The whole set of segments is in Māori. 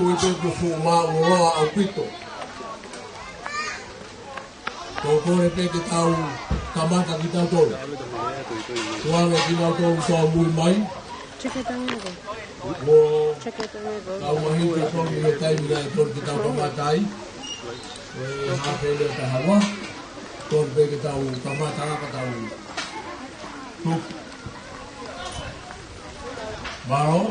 kui te kufu Vaololoa au pito. Ko kore pe ke tau kamata ki tau tolu. Tuanga ki tau tolu tau mui mai. Mo tau mahi te tolu me taimi na e tolu ki tau kamata ai. E hapele ta hawa. Tolu pe ke tau kamata ka tau tuk. Maro.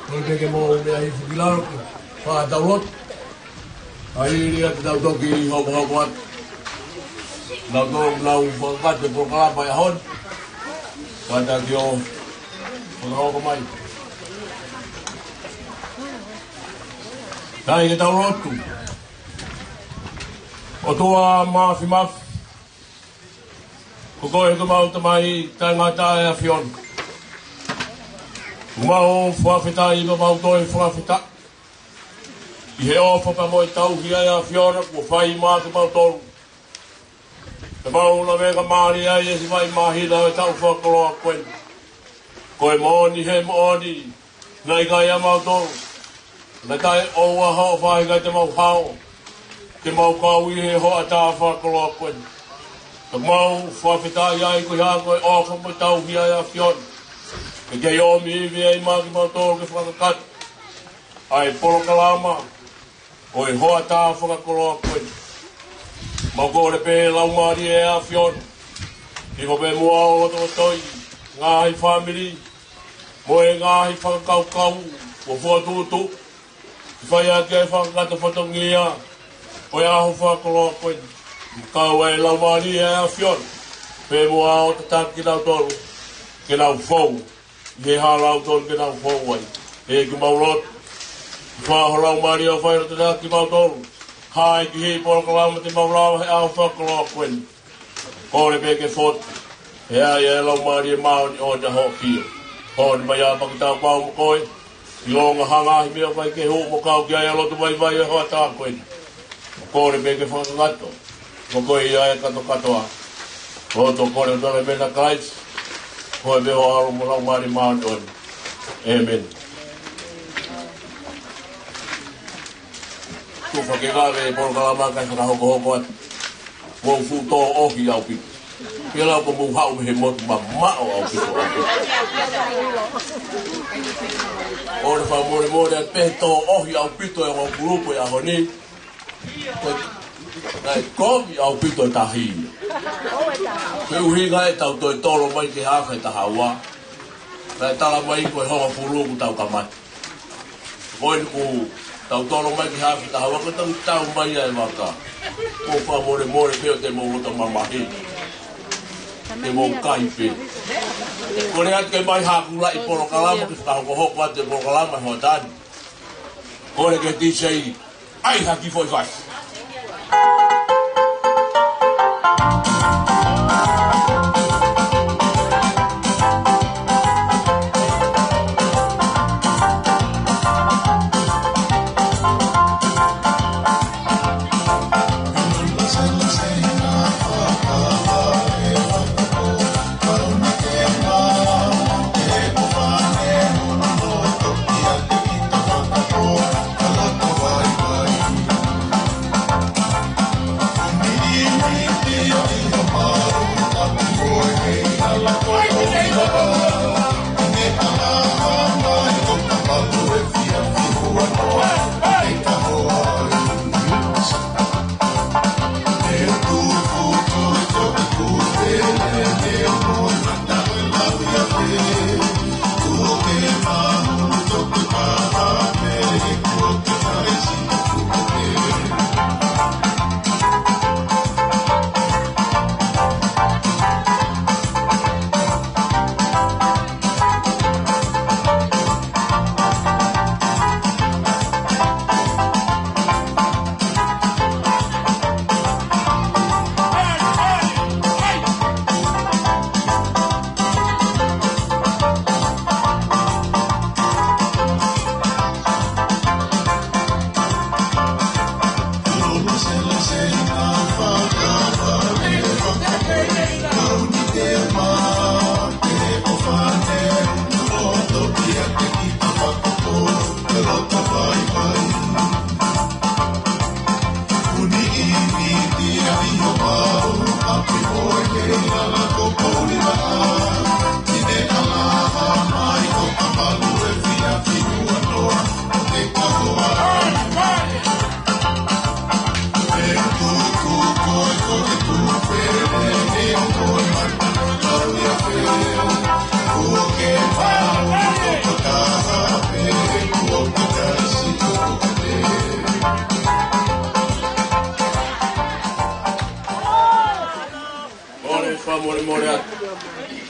Tolu pe ke mo me ahi fukilaro ki. Paa tau lot. Ai ria ki tau toki hau wat. Lau pagkat de proklama yahon pada kyo pagkaw kamay dahil kita urotu o tua mafi kukoy kumau tamay tangata ya fion kumau fuafita iba mau toy fuafita ihe ofa pa mo tau hiya ya fion ko fai ma kumau tolu e mau la vega maria e si vai mahila e tau whakoloa koen. Koe moni he moni, nei kai a mau tolu. Nei kai oua hao whai kai te mau hao. Te mau kaui he hoa tā whakoloa koen. Te mau whawhitai ai koe haa koe oka mo tau hia a fion. Ke kei omi iwi ei maki mau tolu ke whakakat. Ai polo kalama, koe hoa tā whakoloa koen. Mau kore pe lau maari e a fion. Iko pe mua o to toi. Ngahi family. Mo e ngahi whakakau. O fua tutu. Whai a kei whakakata whatongia. O e aho whakoloa koe. Kau e lau maari e a fion. Pe mua o te taki lau tolu. Ke lau fau. He ha lau tolu ke lau fau wai. E ki maurot. Whaho lau maari o whaira te taki mau tolu. Hai ki hei polo kalama te maurao he au whakaloa koen. Kore pe ke fot. He ai e lau maari e mao ni o te ho kia. Kore mai a pakitau pao mo koe. I longa hangahi mea vai ke hu mo kau ki ai alotu vai e hoa tā koen. Kore pe ke whakagato. Mo koe i ai kato katoa. Koto kore o tole mena kais. Koe pe ho aro mo lau maari mao ni o. Amen. Tu whakegare e polo kalama kai whakahoko hoko atu. Wau futo ohi au pitu. Pela ko mu hau he motu ma mao au pitu. Ore wha more a peto ohi au pitu e wau grupo e aho ni. Nai komi au pitu e tahi. Me uhinga e tau toi tolo mai ke haka e tahaua. Nai tala mai koe hoa furuku tau kamati. Koe ni ku tau tolo mai ki hafi taha waka tau mai ai waka. Ko wha more peo te mōrota mamahi. Te mō kaipe. Kore atu ke mai haku lai polo kalama ki whakahoko hoko atu e polo kalama hoa tani. Kore ke tisei, ai haki foi vai.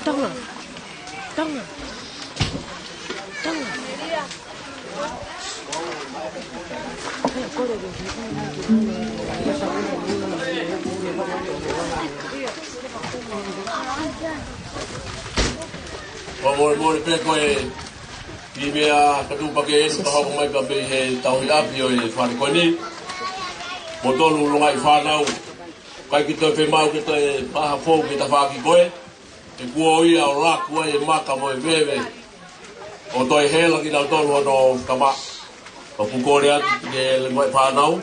Tonga. Tonga. Tonga. Mori pe koe i mea katupa ke enu tahoko mai ka bei he tau hi api o e whare koe ni. Mo tolu lunga i whanau. Kai ki toi whemau ki toi paha fōu ki ta whaki koe. E kua ia o rakua e maka mo e wewe. O toi hela ki tau tolu hono kama. O kukore atu ke le ngoe whanau.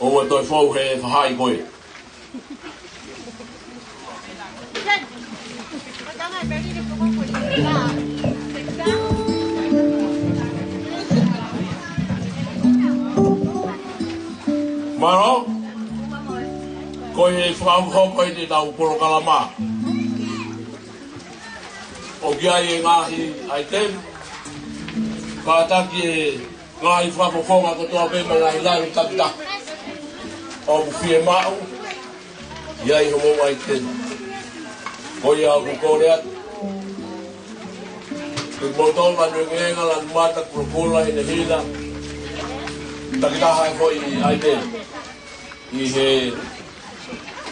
O toi fōu he whahai koe. Maro, koe he whakau koe te tau poro kalama. O kia e ngahi ai tem. Ka taki e ngahi whakokonga katoa pe mai ngahi lai takita. O kufi e mau. Ia i homo ai tem. Koe au kukore atu. Kuk motol manu ngenga lan mata kurukula i ne hila. Takita hai koe ai tem. I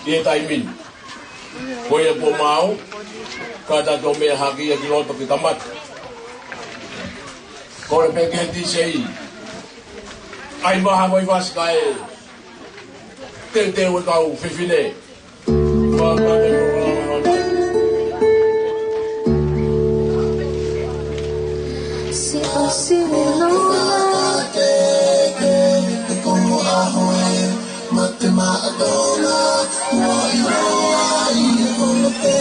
he taimin. Koe e po mau. Ka tato mea haki e ki loto ki tamata. Kore peke ti sei. Ai maha moi vasika e. Te ue kau whiwhine. Whaka te korona. Si o si luna te komo ahoe. Mate maadona. Ua i roa i kono te.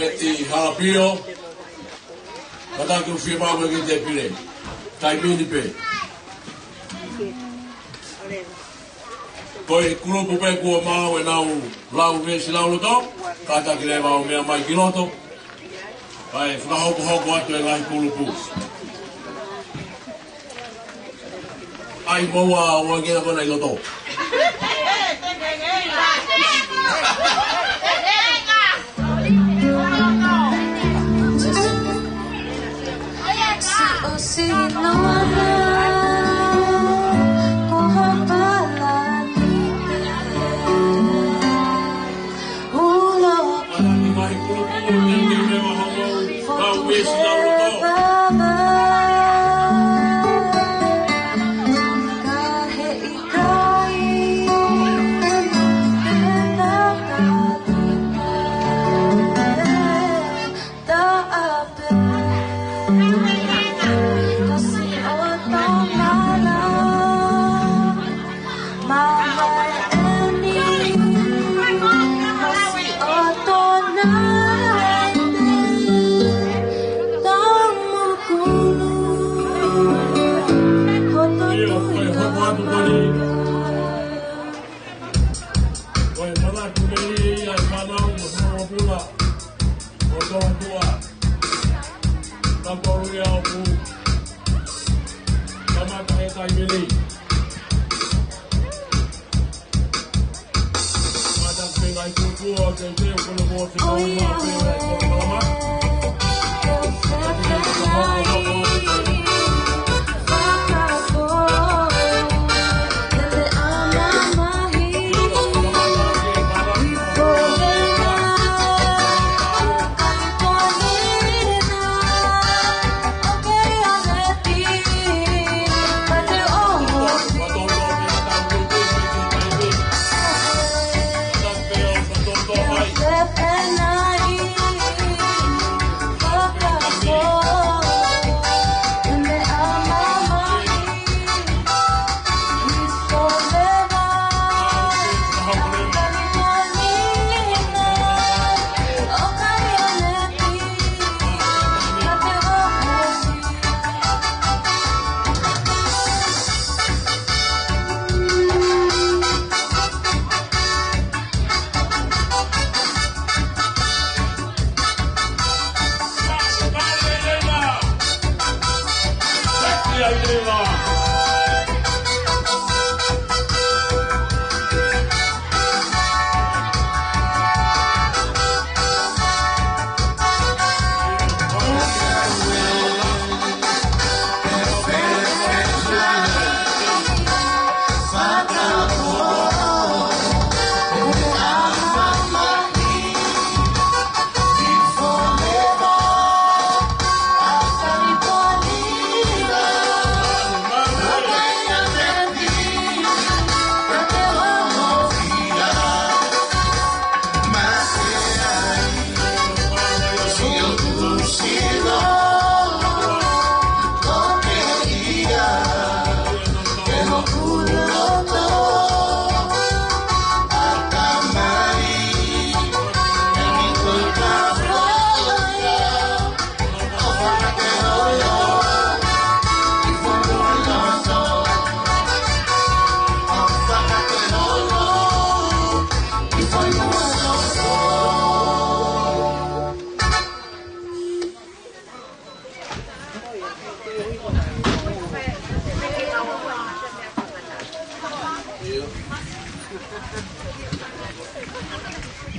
Meleti Tupou. Kata ku firma bagi dia pilih. Taimi ni pe. Koi kulo pupe ku mau e nau lau me silau to. Kata ki le mau me mai kiloto. Ai frau ko ho atu e ngai kulo pu. Ai moa o nge na kona i loto.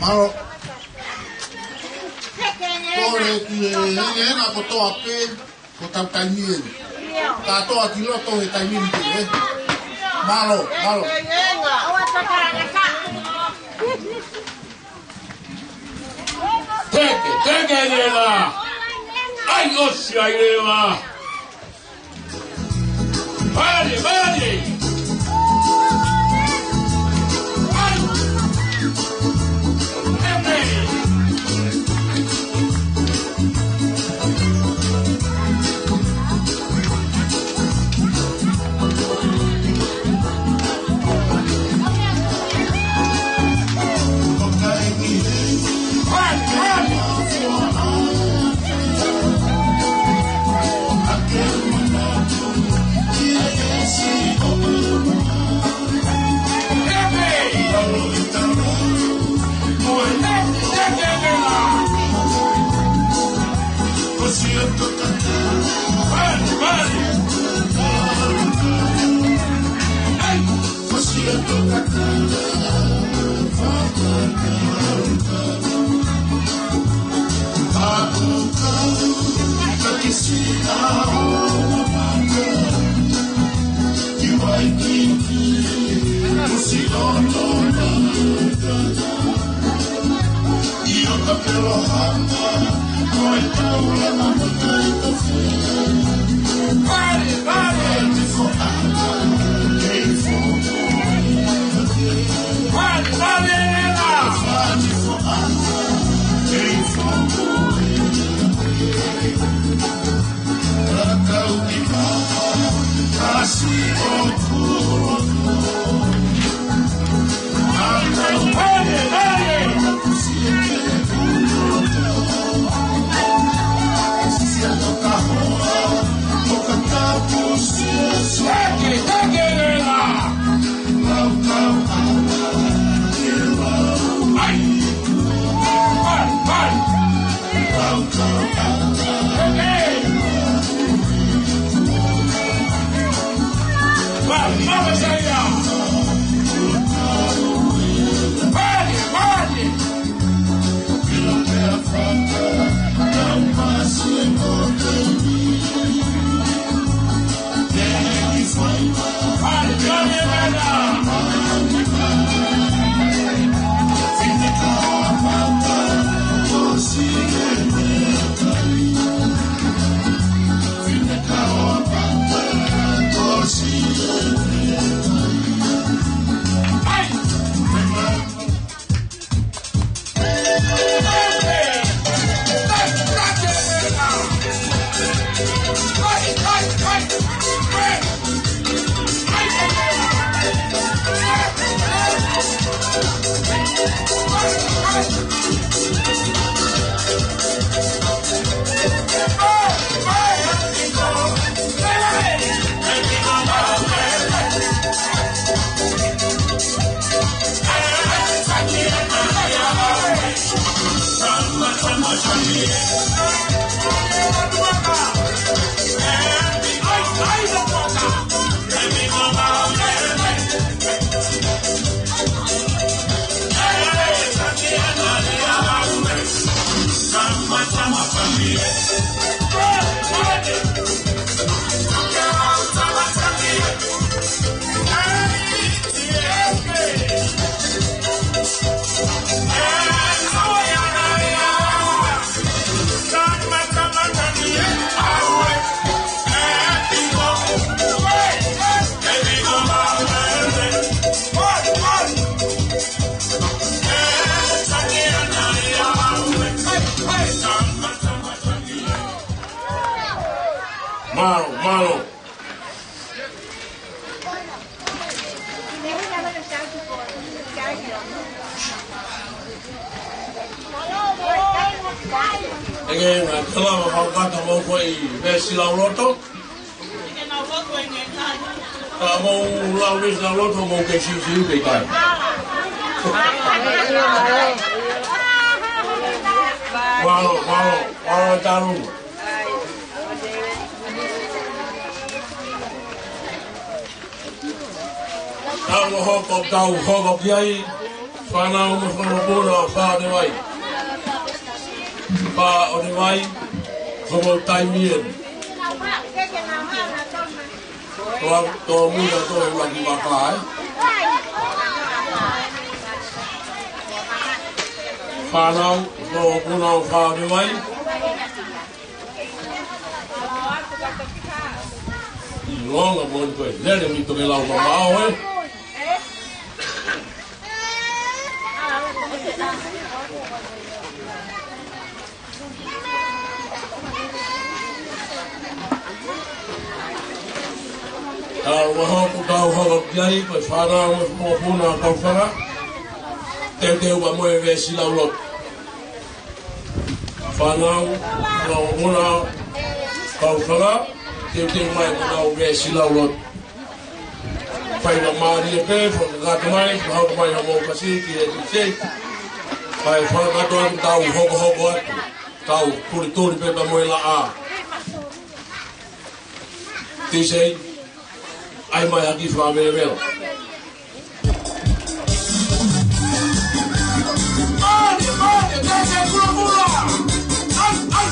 Malo. Tore ki e na ko to ape ko tau taimi. Ta to akilo to he taimi ni. Malo, malo. Teke ni la. Ai osi ai le la. Vale, vale. Malo. Again, I tell them how got the more way, best Lauroto. I'm always a lot of more cases you be done. Wow, Ang hokok tau hokok yai, whanau mo whanapura wha de wai. Wha o de wai, homo taimien. Tō muna tō e waki wakai. Whanau, tō muna o wha de wai. Longa mo ni koe, lere mi toke lau mamao e. Kau hokok yai, koe whanau mo puna kau whara. Teu wa moe ve sila ulot. Whanau, mo puna kau whara. Teu mai mo nau ve sila ulot. Pai na maari e pe, whakakata mai, hauka mai na mou kasi, ki e tise. Pai whakakato atu tau hoko atu. Tau turi pe pa moe la a. Tisei. Ai mai aqui fra velo. Mane, desce pula. Ai.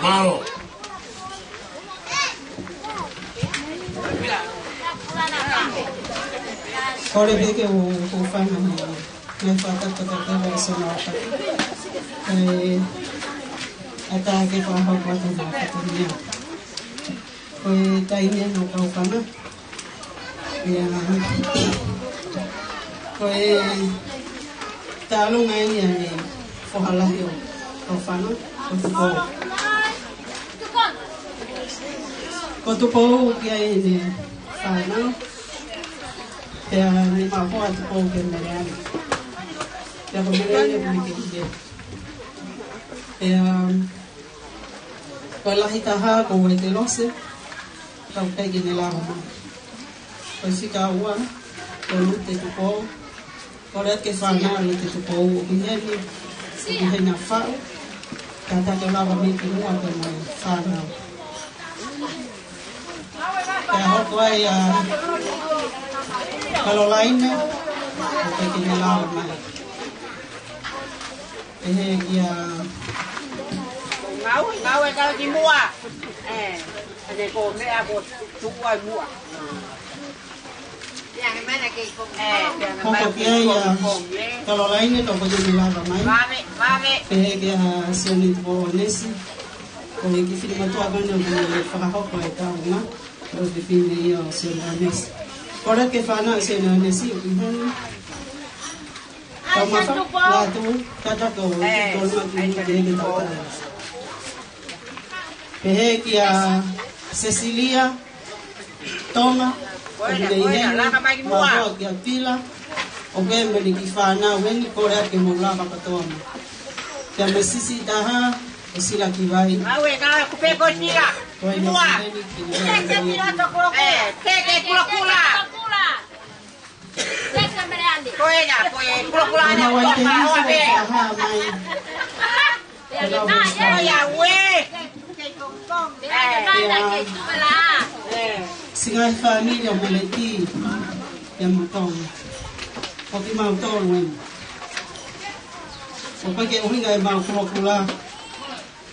Malo. Kore beke o fana me fata kata sonata. Ata ke fa ha pa tu na katunia. Taine no kau fana. Ya. Talo ngai ni fo hala yo. Kau fana ko tu po kia ni fana. Ya ni mampu atau kau kemudian, ya kemudian dia boleh kerja. Ya kalau kita kau boleh lose, kau pergi ni lah. Pasti kau Meleti Tupou, kau lihat kefana Meleti Tupou, kemudian ni nafas, kata kalau kami keluar kemana fana. Ya kau kalau lainnya, kita kena lama. Ya. Ngau kalau di mua, ada kau ni aku tua mua. Yang mana kau? Kalau lainnya kau kena lama. Mame. Ya seni bonesi. Kalau kita film tu akan yang faham kau itu, na? Terus di film ni seni bonesi. Kora ke fana se na nesi o ihan tama fa la tu tata ko ke ta pehe kia Cecilia Tonga o de ihan ma ko kia pila o ke me ki fana weni kora ke mo la pa toma ya me sisi taha o sila ki vai awe ka ku pe ko tira tua ke tira to ko ke kula Kula na singa família Meleti yang Tonga. Porque mau Tonga. Porque o hinga mau kula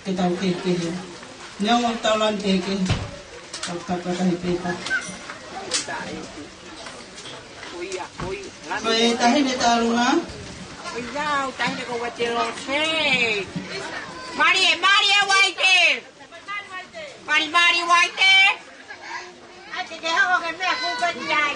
que tau que não tau lan te que tau kata peta. Vậy ta hay để ta luôn á? Bây giờ ta hay có vật tiền lột xe. Maria white. Mari white. Anh chị cái họ cái mẹ cũng bên dài.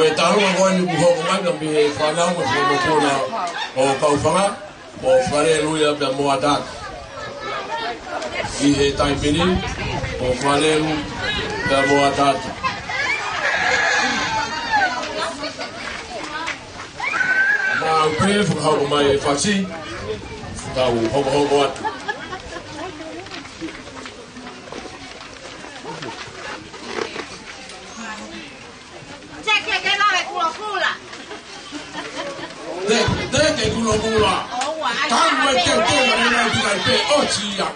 Koe tarunga koe ni kuhoko mai na mihe whanau ma whanau o kauwhanga o whare luia pia moa tāt. I he taipini o whare lu pia moa tāt. Nā upe whakahoko mai e whasi, tau hoko atu. Te kulo kula. Tangu e te te na nena tika pe ochi ya.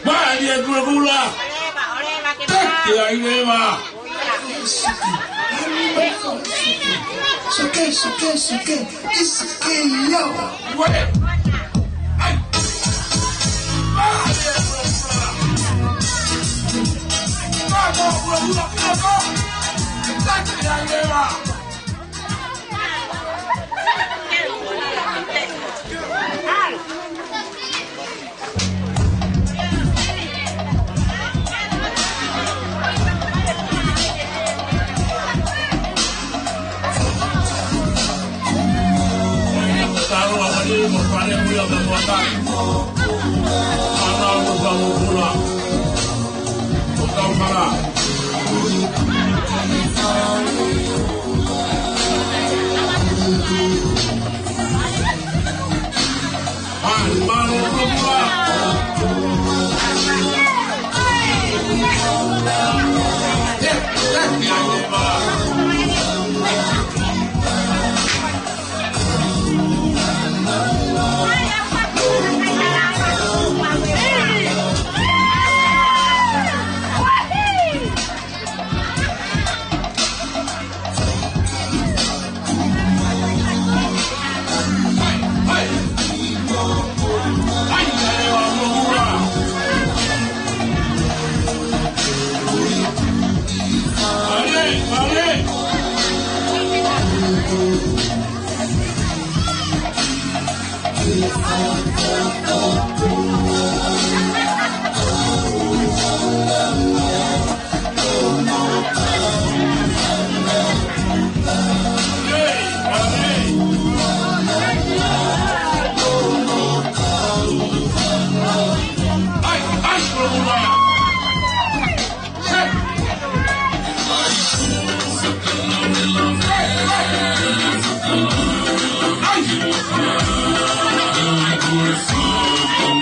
Mari e kulo kula. Te te ai leva. Soke, isike yo. We. Ai. Mari e kulo kula. Vamos kulo kula. Te te ai leva. Mo fare muy a la ana mo vamos pula o cau para mano pula Ay,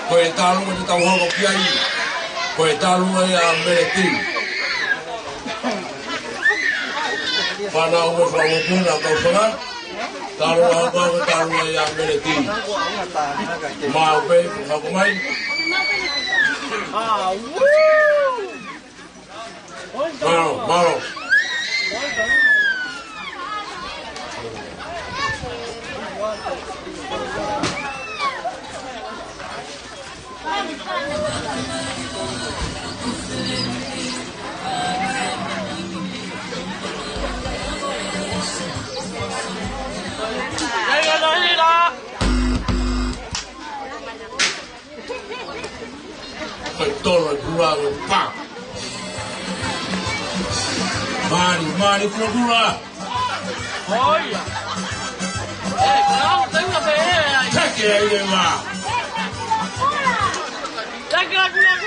Koe talu te tau hoko ki ai. Koe talu ai a Meleti. Pana ua whangopuna tau whanga. Talu a hoko talu ai a Meleti. Maa upe, hako mai. Maro. Tolo e pula o pa. Mari pula. Olha. Não, tem que ver. Take aí, Lema. Take a gula.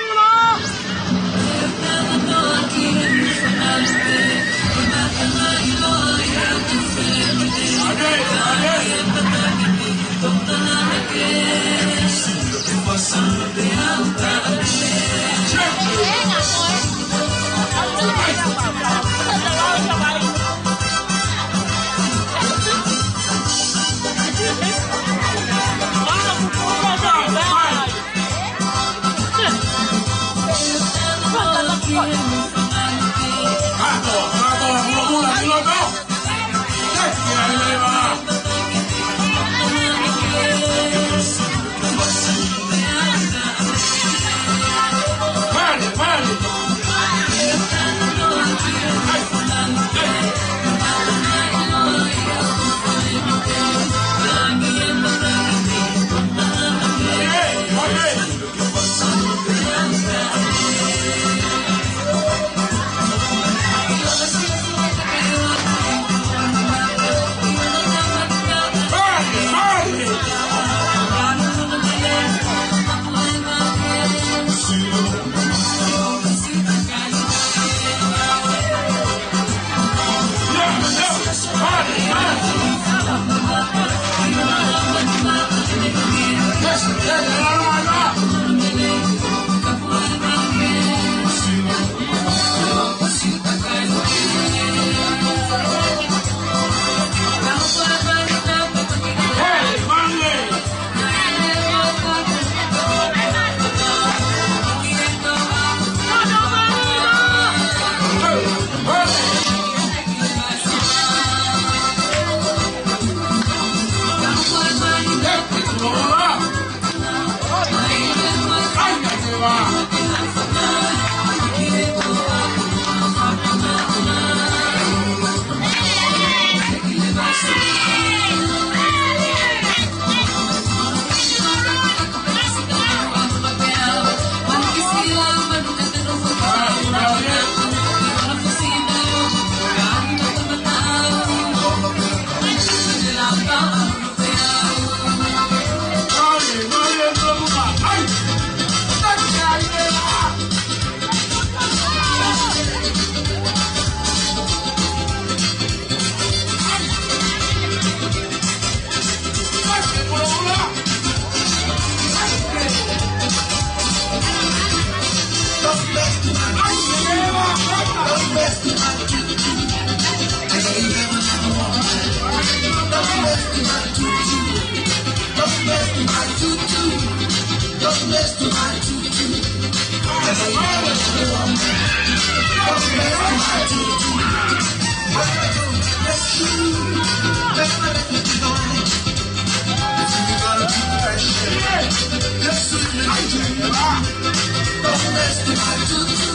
Let's mess with my tutu.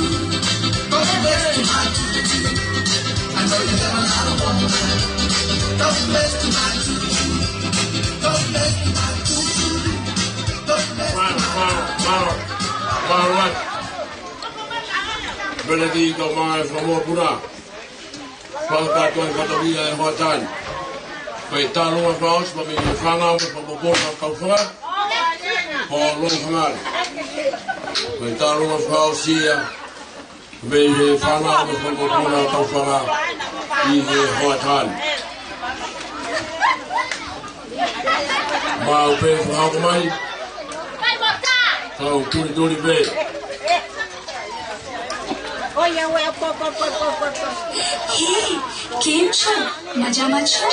Don't mess with my tutu. I know you have another woman. Don't mess with my tutu. Don't mess with my tutu. Don't mess with my tutu. Meleti Tupou from Wolfgramm. Pagkatuan katabia ang hotan. Kay talong ang paus, pamilifangam, pamukul ang kauswa. Paulong hangal. Kay talong ang paus siya. Pamilifangam, pamukul ang kauswa. Ihi hotan. Maupe fahau kumai. Kau tuli be. Oye, Hey, કેમ છો? મજામાં છો?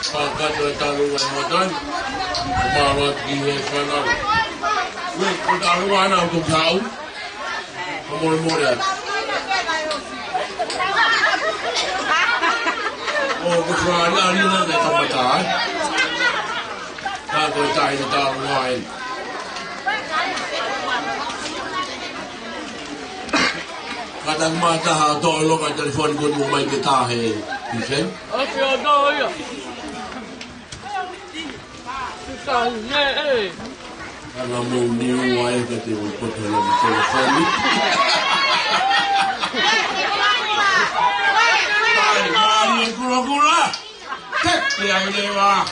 Pagkatuan talong ang hotan. Bawat ihi fanal. Wait, kung taluan ang tugsaw. Pamulmula. O, kuswala rin ang nakabataan. Katuan tayo na taluan. Kadang mata ha, tolong ang telefon ko mo may kitahe. Isen? Okay, ada ya. Susah ni. Kalau mau niua ya kita ikut dalam telefon ni. Mari gula-gula. Tek dia ini wah.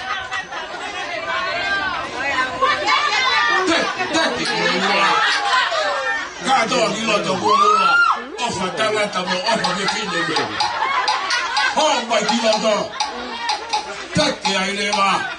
Tek ini wah. Kado gila tu gula. Ofa tangan tamu ofa ni kini ni. Oh, my gila tu. Tek dia ini wah.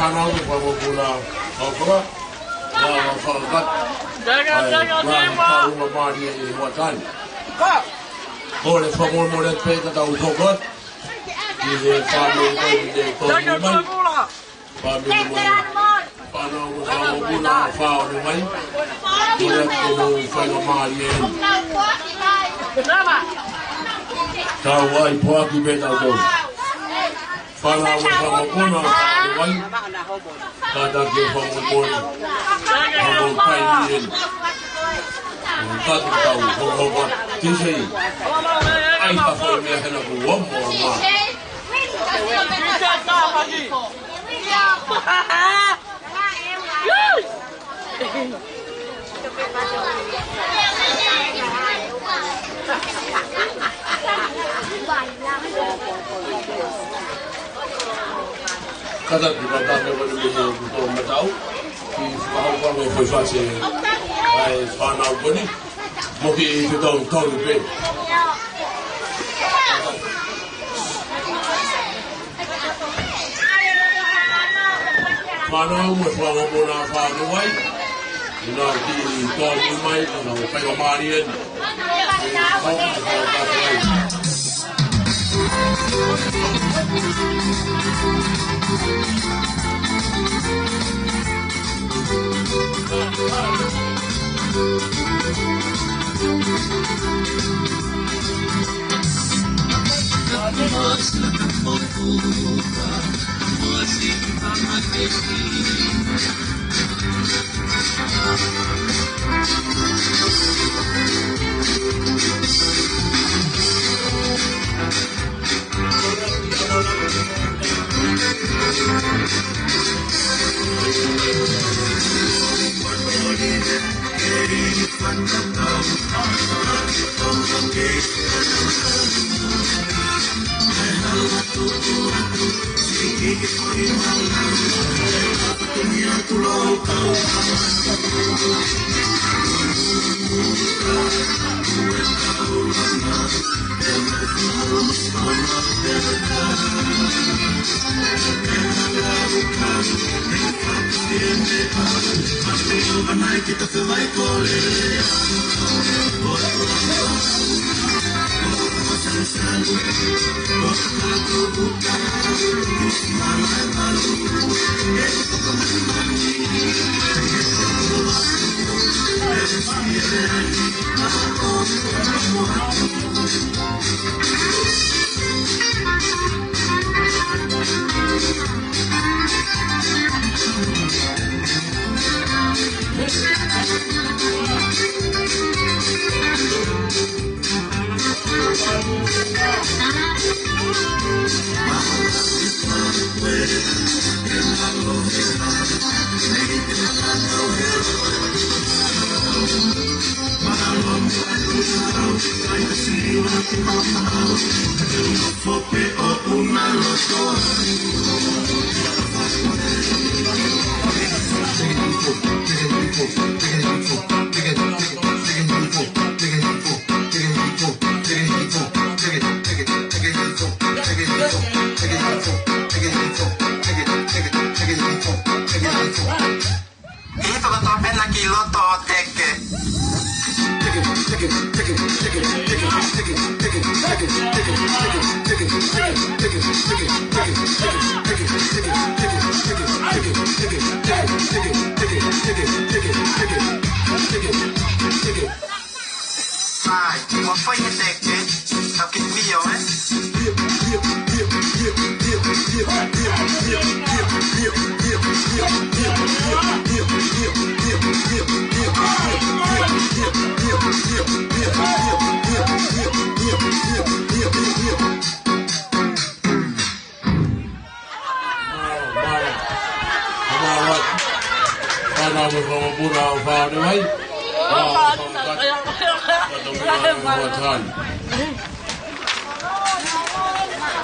whanau me whamokuna haukura. Nā whakakat. Kaunga maari e huatani. Kore whamormore pēta tau tokat. I he whanau mai te tōni mai. Whanau whamokuna whaore mai. Kore ake mo whainga maari e. Tau ai poaki pēta tōni. Whanau whamokuna whaore mai. Tata ke whamokuna. Hamo kai ni. Tata tau hohokat tisei. Ai ta whai mea hena ku wamo ma. Kada ki ba ta me wale me ko matau ki whakau me foi face ai whanau koni mo ki te tau tonu pe whanau me whanau mona whanau wai ina ki tonu mai ina whainga maari en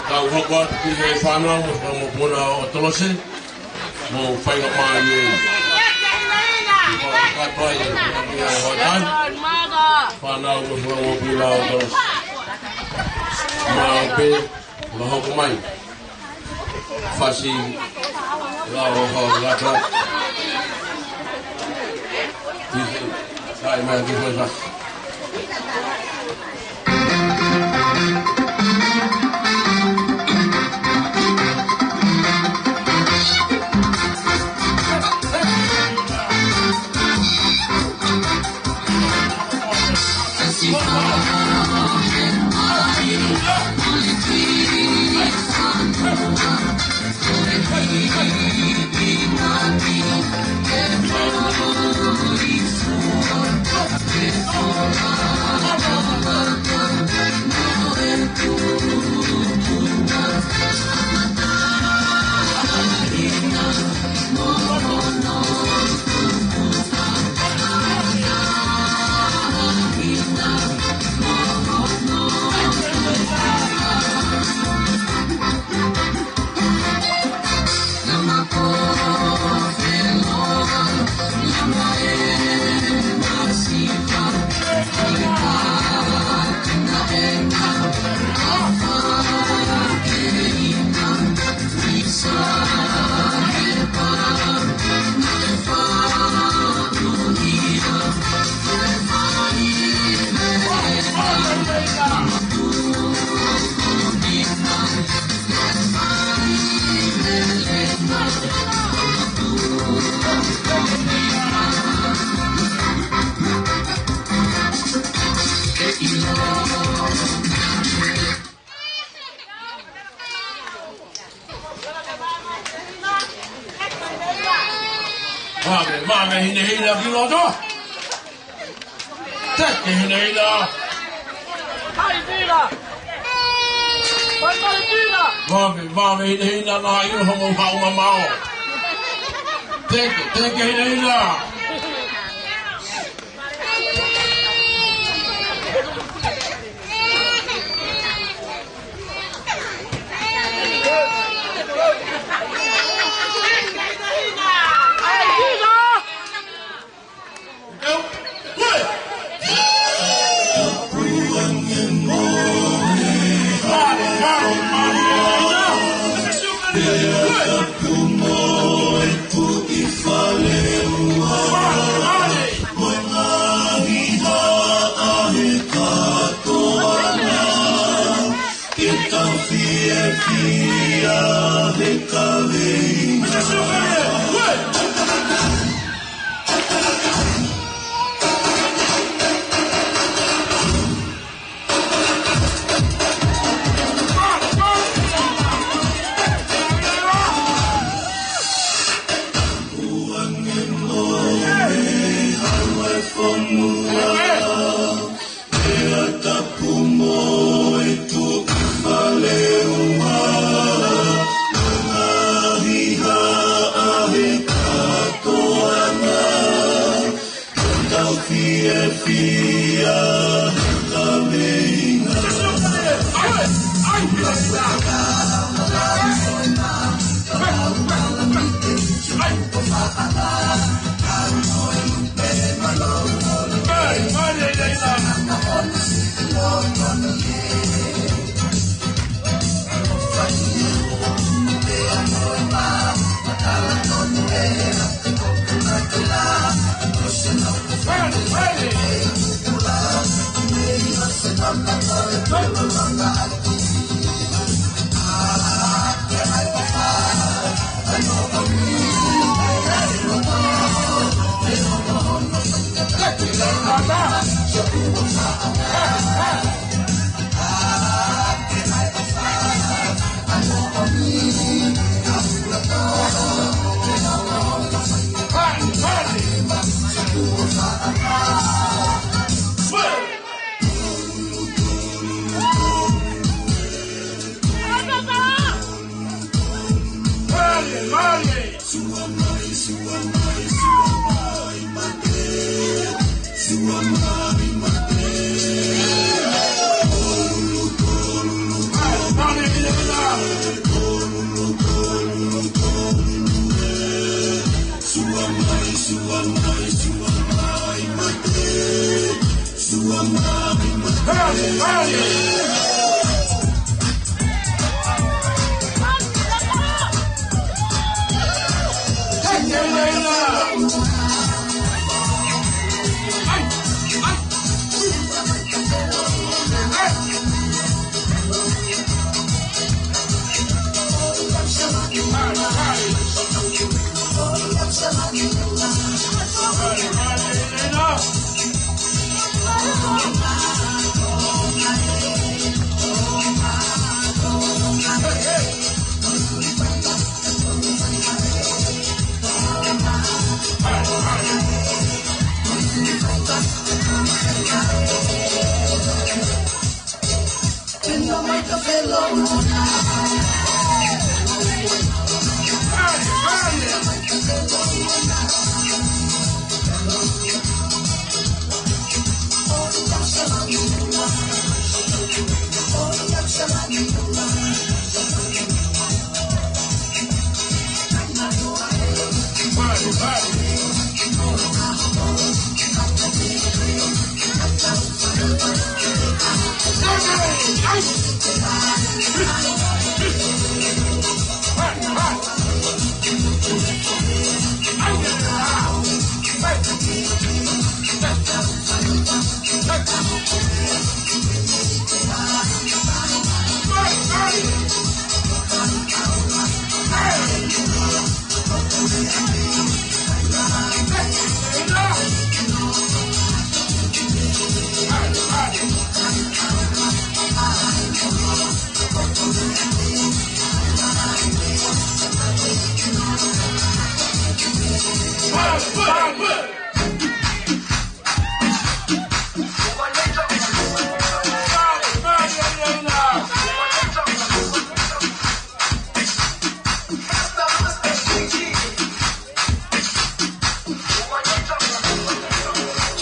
Kau hokot ki he whanau mo puna o tolose mo whainga mai e kapai e hotan whanau mo puna o tolose ma pe ma hoko mai whasi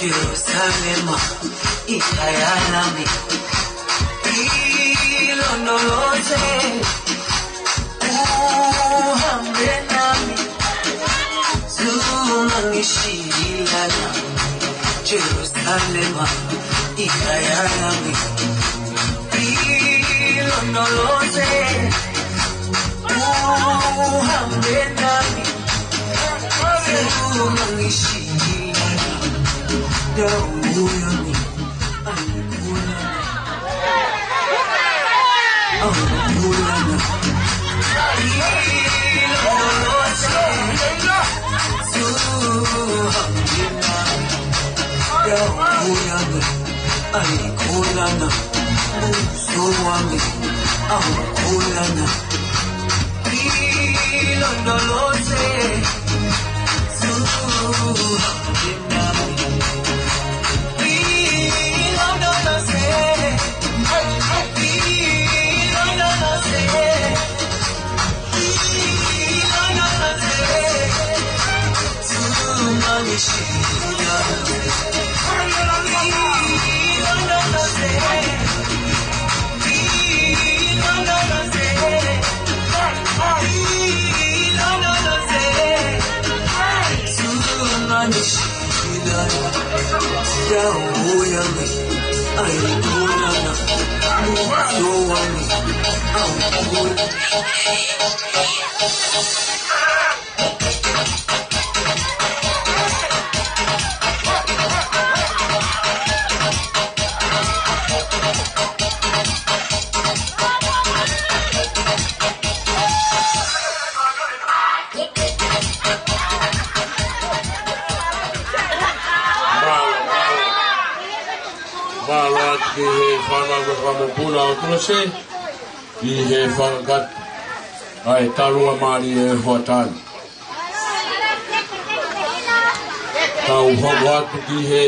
Jerusalem, ikayalami, ilondoloze, uhambe nami, zungangishilana. Jerusalem, ikayalami, ilondoloze, uhambe nami, zungangishilana. Damu yangu alikula na uso wangu aukulana ilondoloze He forgot I talua mari e hotan. Kau hawatu ki he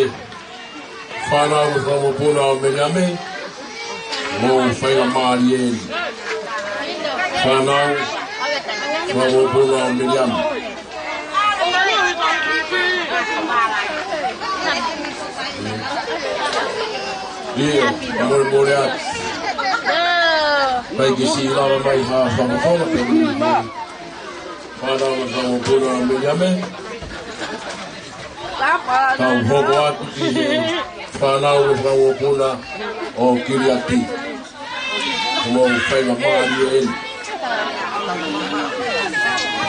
whanau whamupuna o menyame mo whainga mari e whanau whamupuna o menyame. Ia, amore atu. Pai ki si lawa mai ha whamupuna pe whanau whamupuna o menyame. Kau hogo atu ki he whanau whamupuna o kiriati. Mo whainga mari e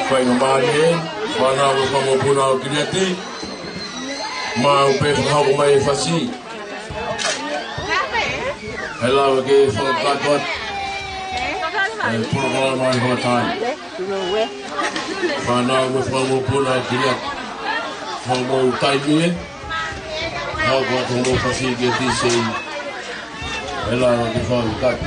whainga mari e whanau whamupuna o kiriati. Ma upe whakago mai e whasi. Hello again for Blackwood. And put all my whole time. For now, with one more pull out here. How more time here? How about the more facility get this in? Hello again for that.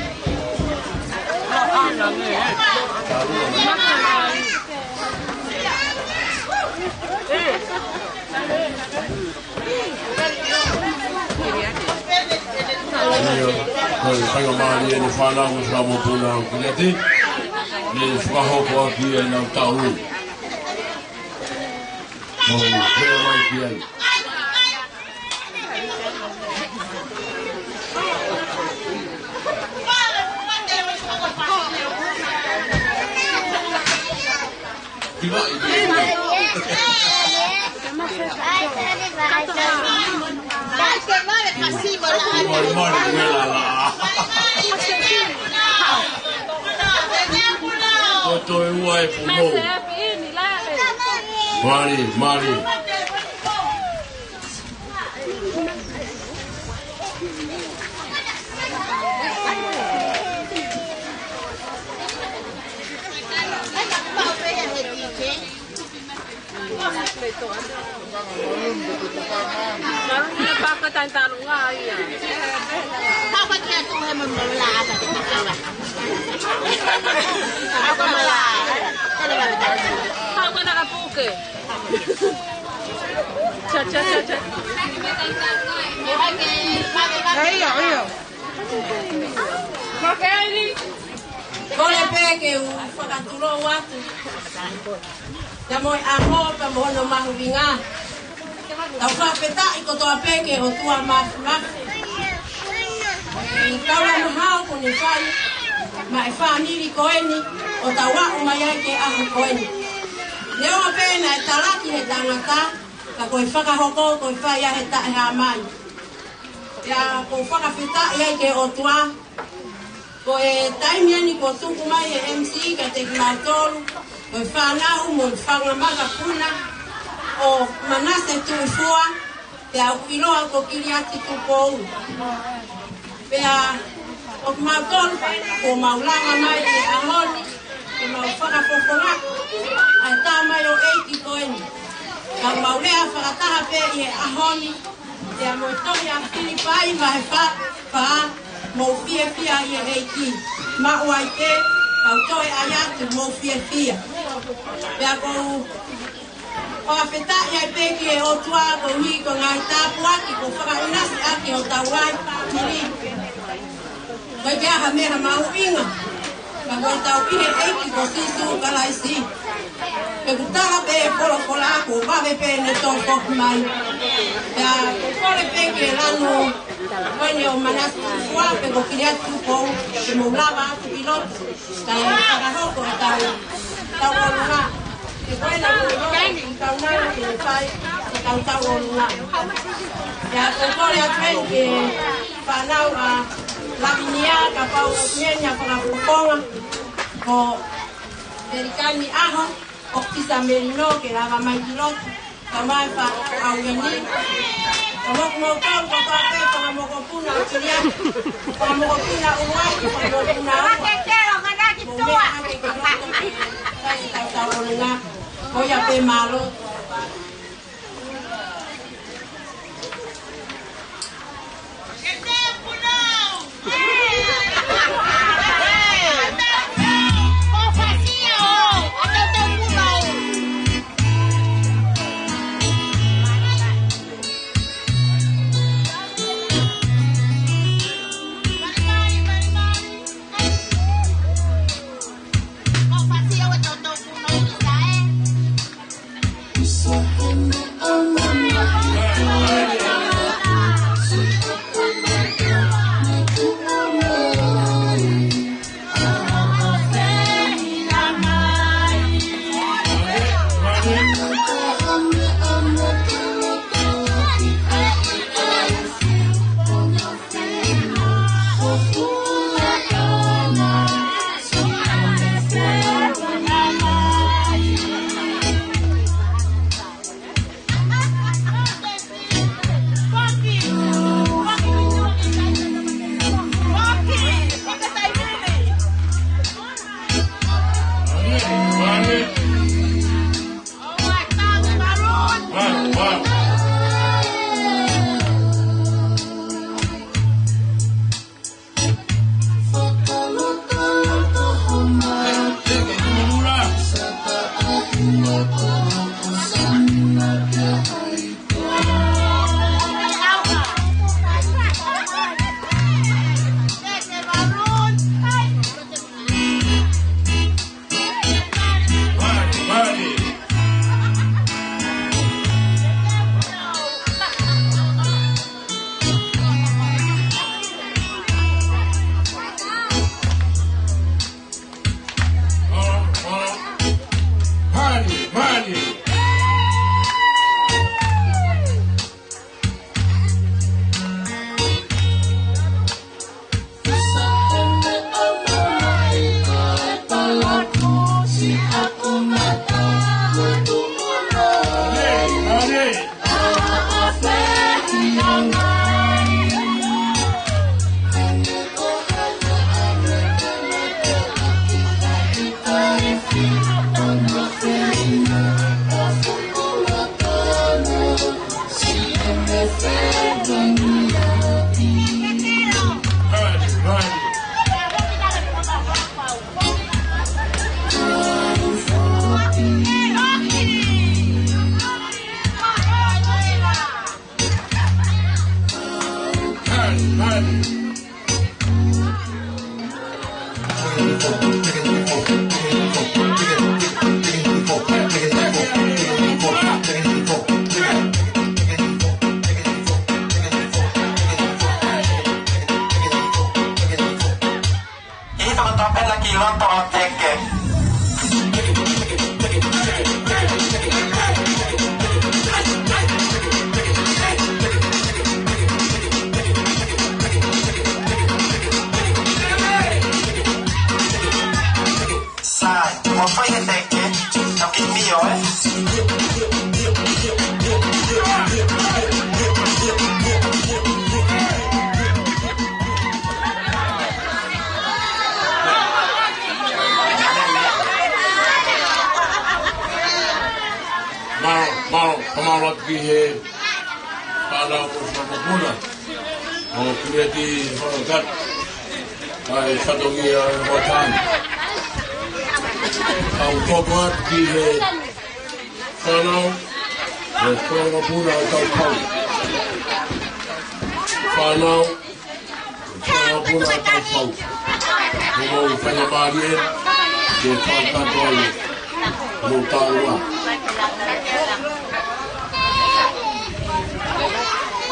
Koi kaiwa maari e ni whanau e whanau puna o kireti. Ne whakahoko aki e nau tau. Mo hea mai ki ai. Kiva i Mari. Kole peke u whakaturo watu. Ka moi aho pa mohono mahuringa. Tau whapeta i kotoa peke o tua mafu. I kaura no hao kuni whai. Ma e whamiri koeni o tau wau mai ai ke ahu koeni. Leo a pena e talaki he tangata. Ka koe whakahoko koe whai a he tae ha mai. Ia ko whakawheta i ai ke o tua. Ko e taimiani ko tuku mai e MC ka te klautolu. Ko e whanau mo i whangamaga puna. O manase tuifua. Te au kiloa ko kiriati tupou. Pea o mautolu ko maulanga mai te ahoni. Ke mau whakapokonga. Ai tā mai o eiki koeni. Ka maulea whakataha pe i e ahoni. Te a moitohi a Filipai mai wha. Mo fia i e eiki. Ma uai te, kau toi ayatu mo fia. Pea kou whakawheta i ai peki e o tua ko hi ko ngai tāpu aki ko whakaunasi aki o tauai tiri. Koi te aha mera mahu inga. Ka koi tau ihe eiki ko sisu kalaisi. Pe kutala pe e polo kola ako, wawe pe ne toko mai. Pea kore peki e lanu koine o manasi fua pe ko kiriatu tupou. Pe moulava atu piloto. Ka e whakahoko e tau olunga. Ke koina kuro i tau nana ki ne whai e tau olunga. Pea kore a tren ke whanau a lavinia ka pau o tienya whakapukonga. Ko Terikani aho, o kisa merino ke lava mai kiloto. Ka mai wha au gani. Ka moku mautau ka kape whakamokopuna o kiriatu. Whakamokopuna uruai, whakamokopuna aho. Mo mea ake kiloto. Kai tau olunga. Koia pe malo.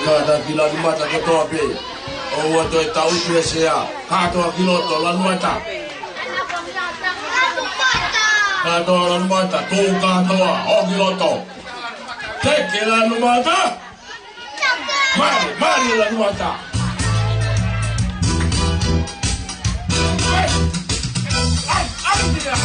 Kada kila ni mata ke toa pe. O to e tau te sea. Ka toa kilo to la mata. Ka toa la mata, to ka toa o kilo to. Te ke la mata. Mari la mata. Ai dia.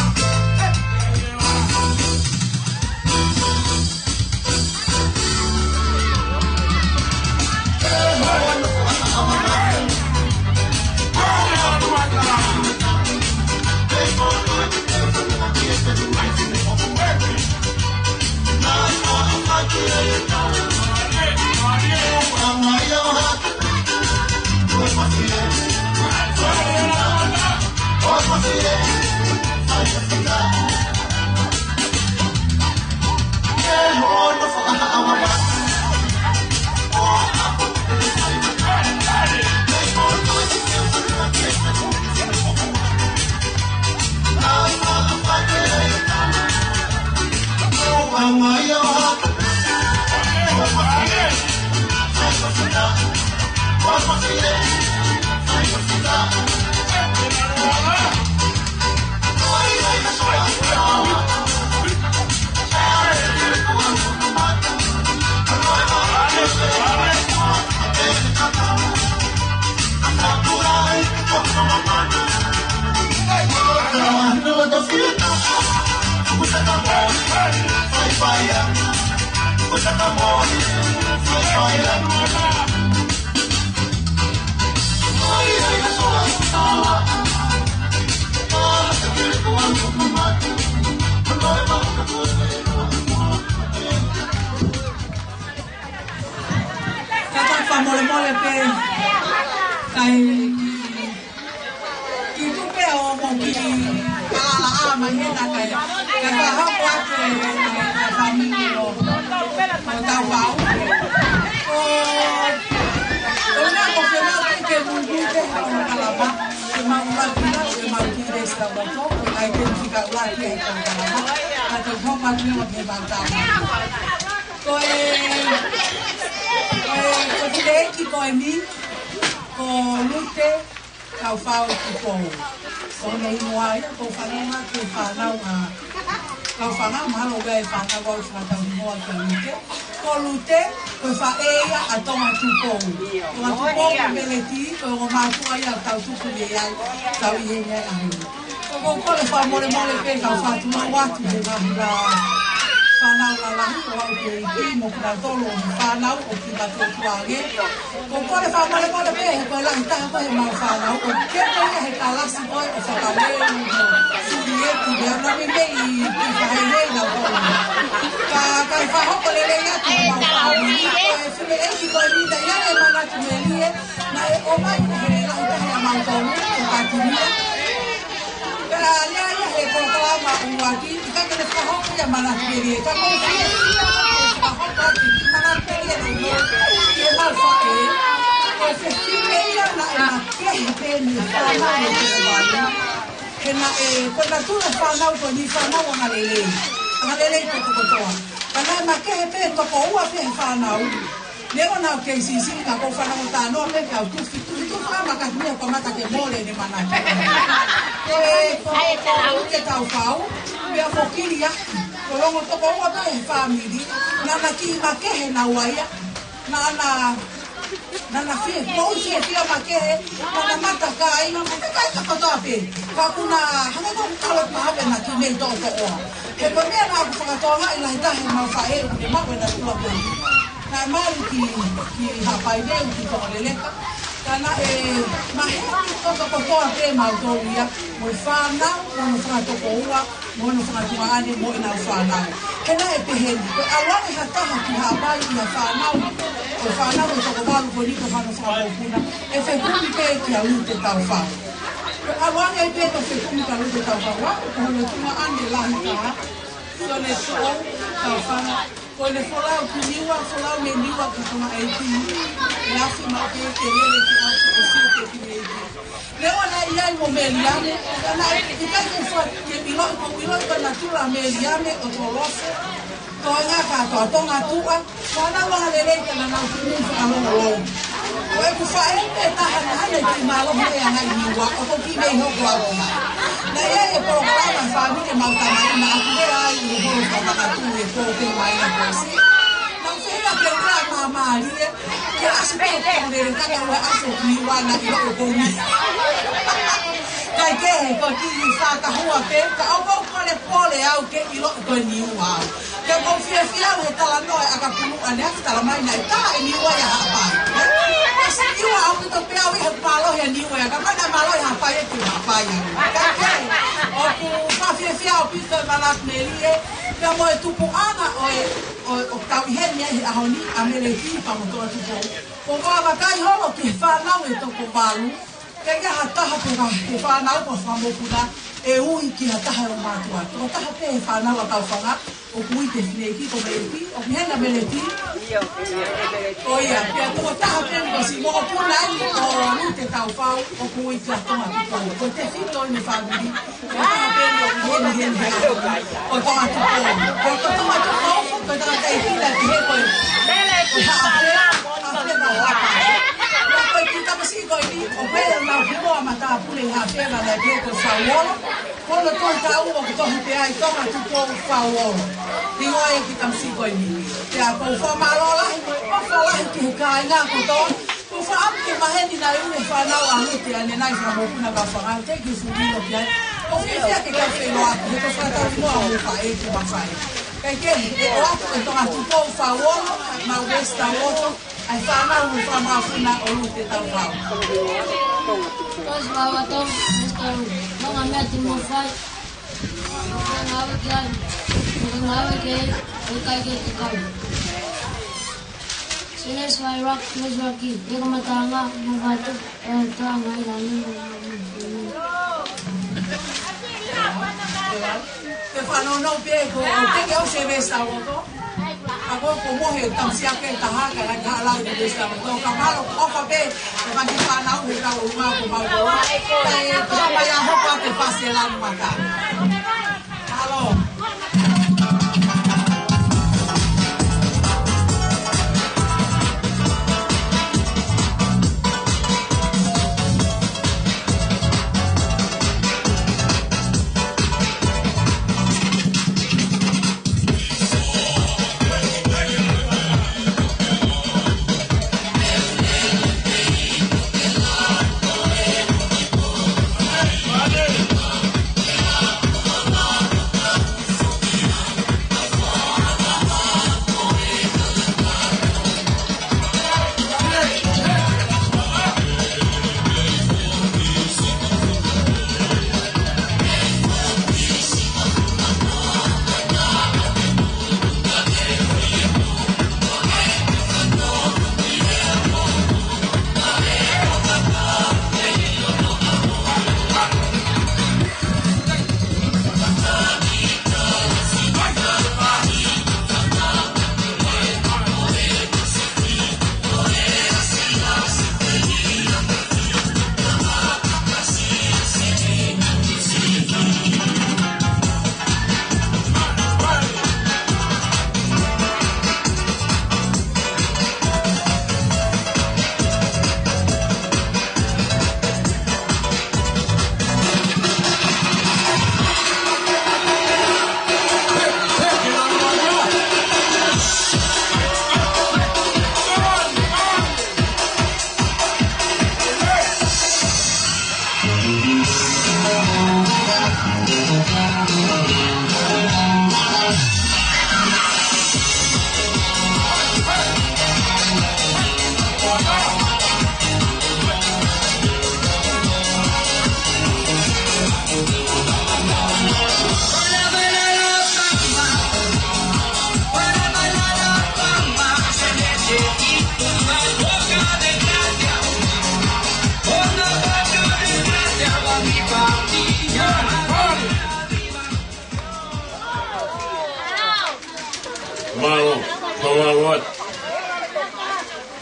Kau Tupou. Kau Niua, kau whanau ke whanau kau whanau mahalo gai whanau wau whanau moa ka lute. Ko lute, kau whaeia a Tongatapu. Tongatapu ke Meleti, kau ngā mātua ia tau tuku le ai, tau i hene ai. Kau kore whamore mole pe kau whatua watu he mahira whanau la lahi, kau au ke iki, mo kura tolo o whanau o ki batu o tuage. Kau kore whamore mole pe, he koe lahi taha koe he mau whanau, o ke koe he ka lasi koe o whakaweo no suri e ki leo na me me i whahere na koe. Kai whahoko le rei atu mau whanau, koe whime e ki koe mida ia e mana tu me lie, na e o mai na he lahi taha a mau tonu, o katimia. Pera lea ia he proklama uaki, i ka kene whahoko ia mana peri e ka koe whia whahoko ati, mana peri e no no, i e mau whake, koe whime kehe peni whanau e te wāna. Hena kona tūra whanau ko ni whanau o ngalelei. Ngalelei ko kotoa. Kanai ma kehe pe toko ua pe whanau. Leo na ke sisi ka ko whanau tānoa pe ka tufi. Tufi whama ka mea pa mata ke mole ne manaki. Ko ke tau whau. Mea whokiri aki. Ko longo toko ua pe whamiri. Nana ki ma kehe na waia. Nana fie, ko fie ma kehe. Nana mata kai. Mata kai ka kotoa pe. Ka kuna hanga ko kalot mahape na ki mei toko oa. He ko mea na aku whakatoa i lahi tahe ma whae. Ne mawe na tua pe. Na maru ki hapai leu ki whakaleleka. Kana maheki toka kotoa pe mautau ia. Moi whanau, mono whakatoko ua, mono whakatua ane, moi nau whanau. Hena e peheni, ko awane hataha ki hapai ia whanau. O whanau e toko walu ko nika whanau whakamopuna. E whekumi pe ki a lute tau whau. Ko awane e pe to whekumi ka lute tau whau. Wako ko holo tunga ane lahi kaa. So le tō tau whanau. Ko le wholau ki niwa, wholau me niwa ki tonga eiti. E afi ma ke lele ki afi o siu ke ki eiti. Leo na iai mo meliane, na i kai ke wha ke miloi ka natura meliane o tō lofe. Tō ngā kātoa Tongatua, whanau waha lelei ka na nau tunu whakalongolong. Ko e ku whae me taha na hane ki māloha e angai niwa, o ko ki mei hoko aroha. Na ia e programa whamire mautamai na aku e ai i horo whamakatu e tōpe mai na kosi. Na whia ke rea māmarie, ke asu tōpere kaka ua aso niwa na i loko komi. Kai kehe ko ki i whakahua pe, ka au kore pole au ke i loko koe niwa au. Ke ko fia he tala noe a ka punu ane aki tala mai na i taha e niwa ia hapai. Ese niwa au kito pe au i he palohe niwa ia, ka mana malohe hapai e ki hapai. Kai kehe, o ku whawhia o pito e malak melie, pia mo e tupu ana o tau i heni e ahoni a Meleti Tupou. Ko wawakai holo ki whanau e toko walu, ke ia hataha pe whanau po whamopuna, e ui ki hataha o mātua. Ko taha pe he whanau a tau whanga, o kui te whineki ko Meleti, o mihena Meleti. O ia, pia ko taha pe ko si mo puna i o rute tau whau, o kui ki a Tongatapu. Ko te whito i me whanuri, ko taha pe o heni o Tongatapu. Ko Tongatapu, ko taha te hila ki he koe. Ko hape, hape na hapa. Ko ki tamasi ko i o pere na himo a mata pule hape na le pe ko Vaololoa. Ko lo toi tau o ko tohi pe ai Tongatapu Vaololoa. Tingo e ki tamasi ko i ni. Te a ko whamalola, o whalahi ki he kai ngā kotoa. Ko whaam ke maheni na iune whanau a hete ane nai whamopuna ka whangau. Te ki whumino ki ai. Ko whiwhia ke kai whelo aku, he ko whatau imoa o whae ki mawhai. Kei kehi, e o aku e Tongatapu Vaololoa, ma Westa Woto, ai whanau o whamawhuna o rute tau whau. Tois wawatou, Westa Longa mea te mawhai. Ngawe ki ai, ngawe ki ai, o kai ke te kau. Sines vai rock, mes rocky, e ka matanga, mawhatu, e tanga i rani. Te whanau pe ko o teke au se Westa Woto. Ako ko mohe o tamsia ke tahaka na ka ala de Westa Woto. Ka malo ofa pe e vaki whanau he ka o uma ko Vaololoa. E tapa ia hopa te pase la mata. Halo.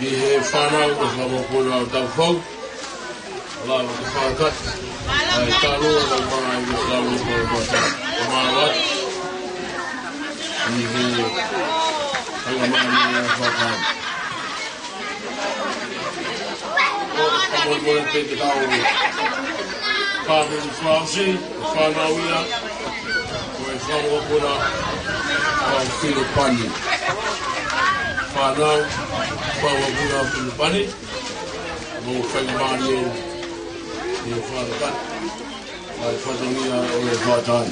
he whanau ko sa mo kura o tau whau. Ala o te whakat. Ai tarua na mga i sa mo kura o tau whakat. Ni he hanga mani e whakat. O mo mo te te tau whamu ni whausi, whanau ia. O e whamu kura o Filipani. Whanau, whawakura Filipani, mo whaimani e whanakat, ai whatangia o e whatai.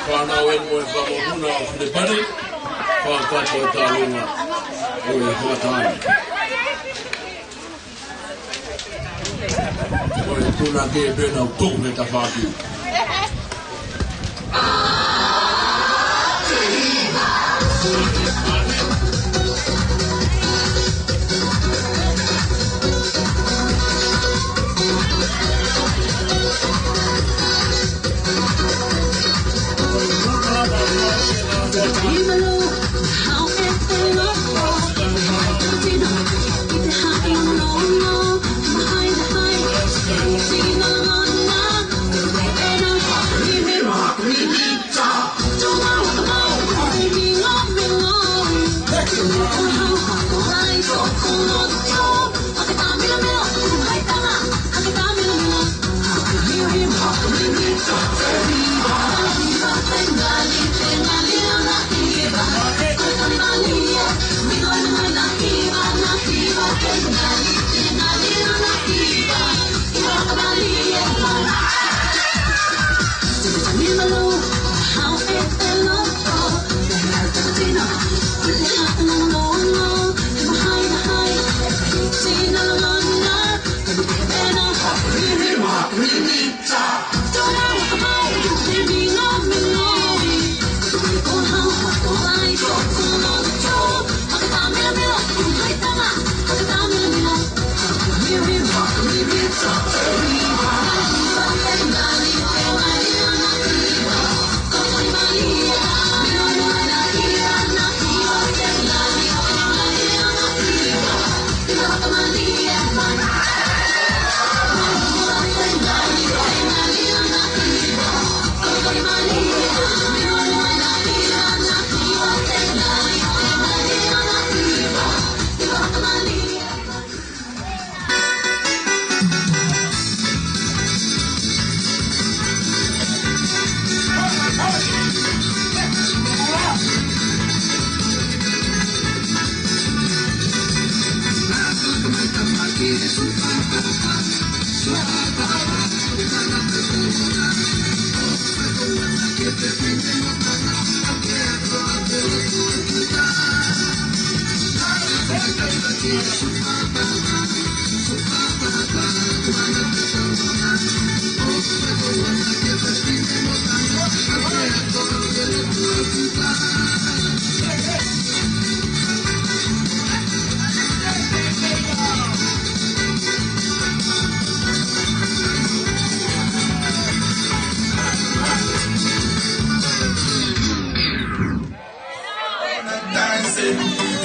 Whanau en mo e whamahuna o Filipani, whakato e tālunga o e whatai. O e tūna ke e pēnau tūku me ta whāki.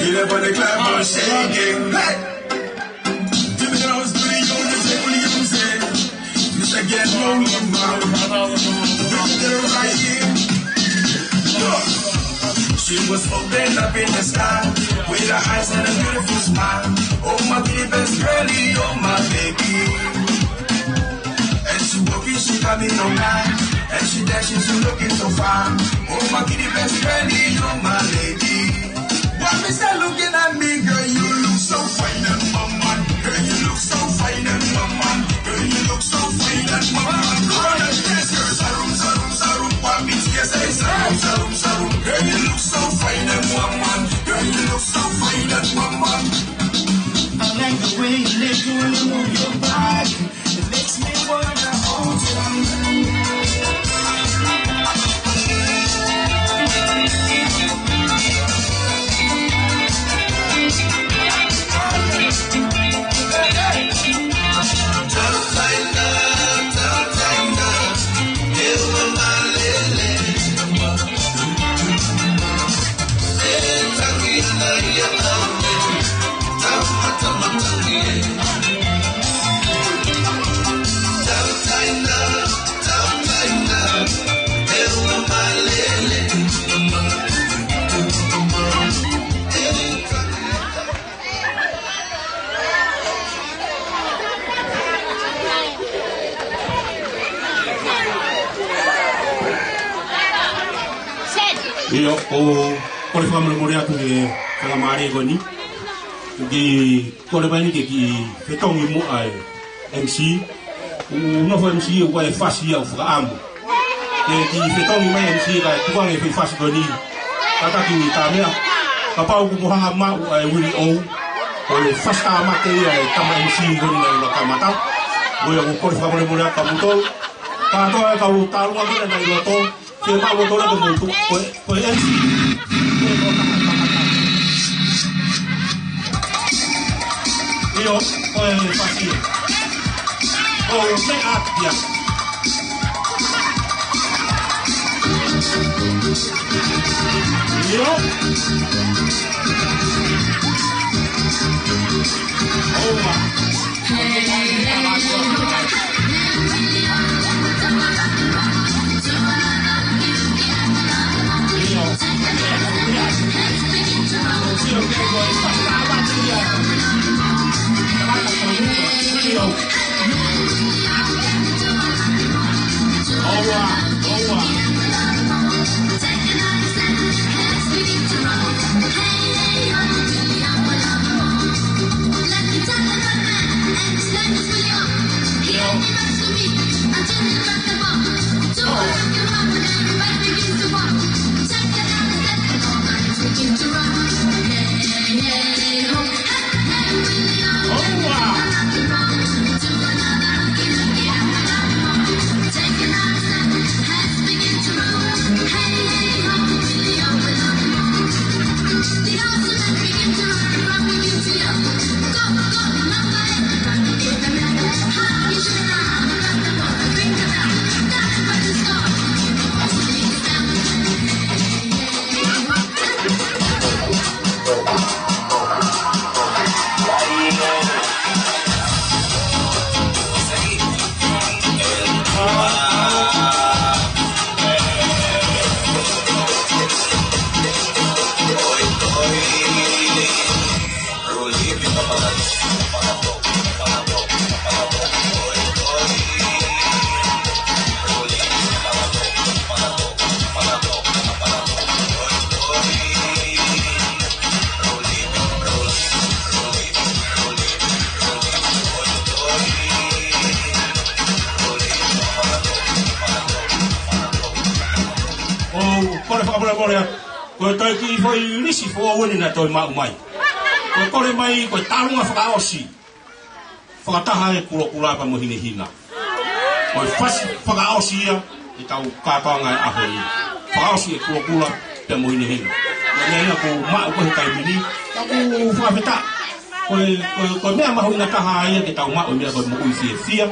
Get up on the club, I'm shaking. Hey! To the house, to the youngest, say, what do you say? Mr. Get Rolling, man. They're right here. Look. She was opened up in the sky with her eyes and a beautiful smile. Oh, my baby, best girlie, oh, my baby. And she walking, she got me no mind. And she dashing, she looking so fine. Oh, my kitty, best girlie, oh, my lady. Why me say looking at me, girl, you look so fine and mama. Girl, you look so fine and mama. Girl, you look so fine and mama. Girl, yes, girl, sarum, sarum, sarum. Why me say sarum, sarum, sarum. Girl, you look so fine and mama. Girl, you look so fine and mama. I like the way you live when you move your body. It makes me wanna hold you. Yo, o le family mo rea tu ke ka mari goni. Ki ko le bani ke ki fetongi mo ai MC. No foi MC o vai fasi au Wolfgramm. Ke ki fetongi mai MC ka tuang e fasi goni. Kata ki ta mea. Ka pau ku hanga ma ai wili o. O le fasta ma ke ai tama MC goni na kamata. Wo ya ko le family mo rea ka muto. Ka to ka u ta lu ga na ilo to. Que pa botou na muito foi antes eu foi fácil oh me atia eu ko tai ki foi lisi fo woni na toi ma mai ko kore mai ko talunga whakaosi whakataha e kura pa mo hina. Oi fasi whakaosia I tau kātanga e aho I. Whakaosi e kura pe mo hina. Nea ko maa ko he taimini, taku whawheta. Ko mea mahu ina taha ia ke tau maa o mea ko mo ui fia.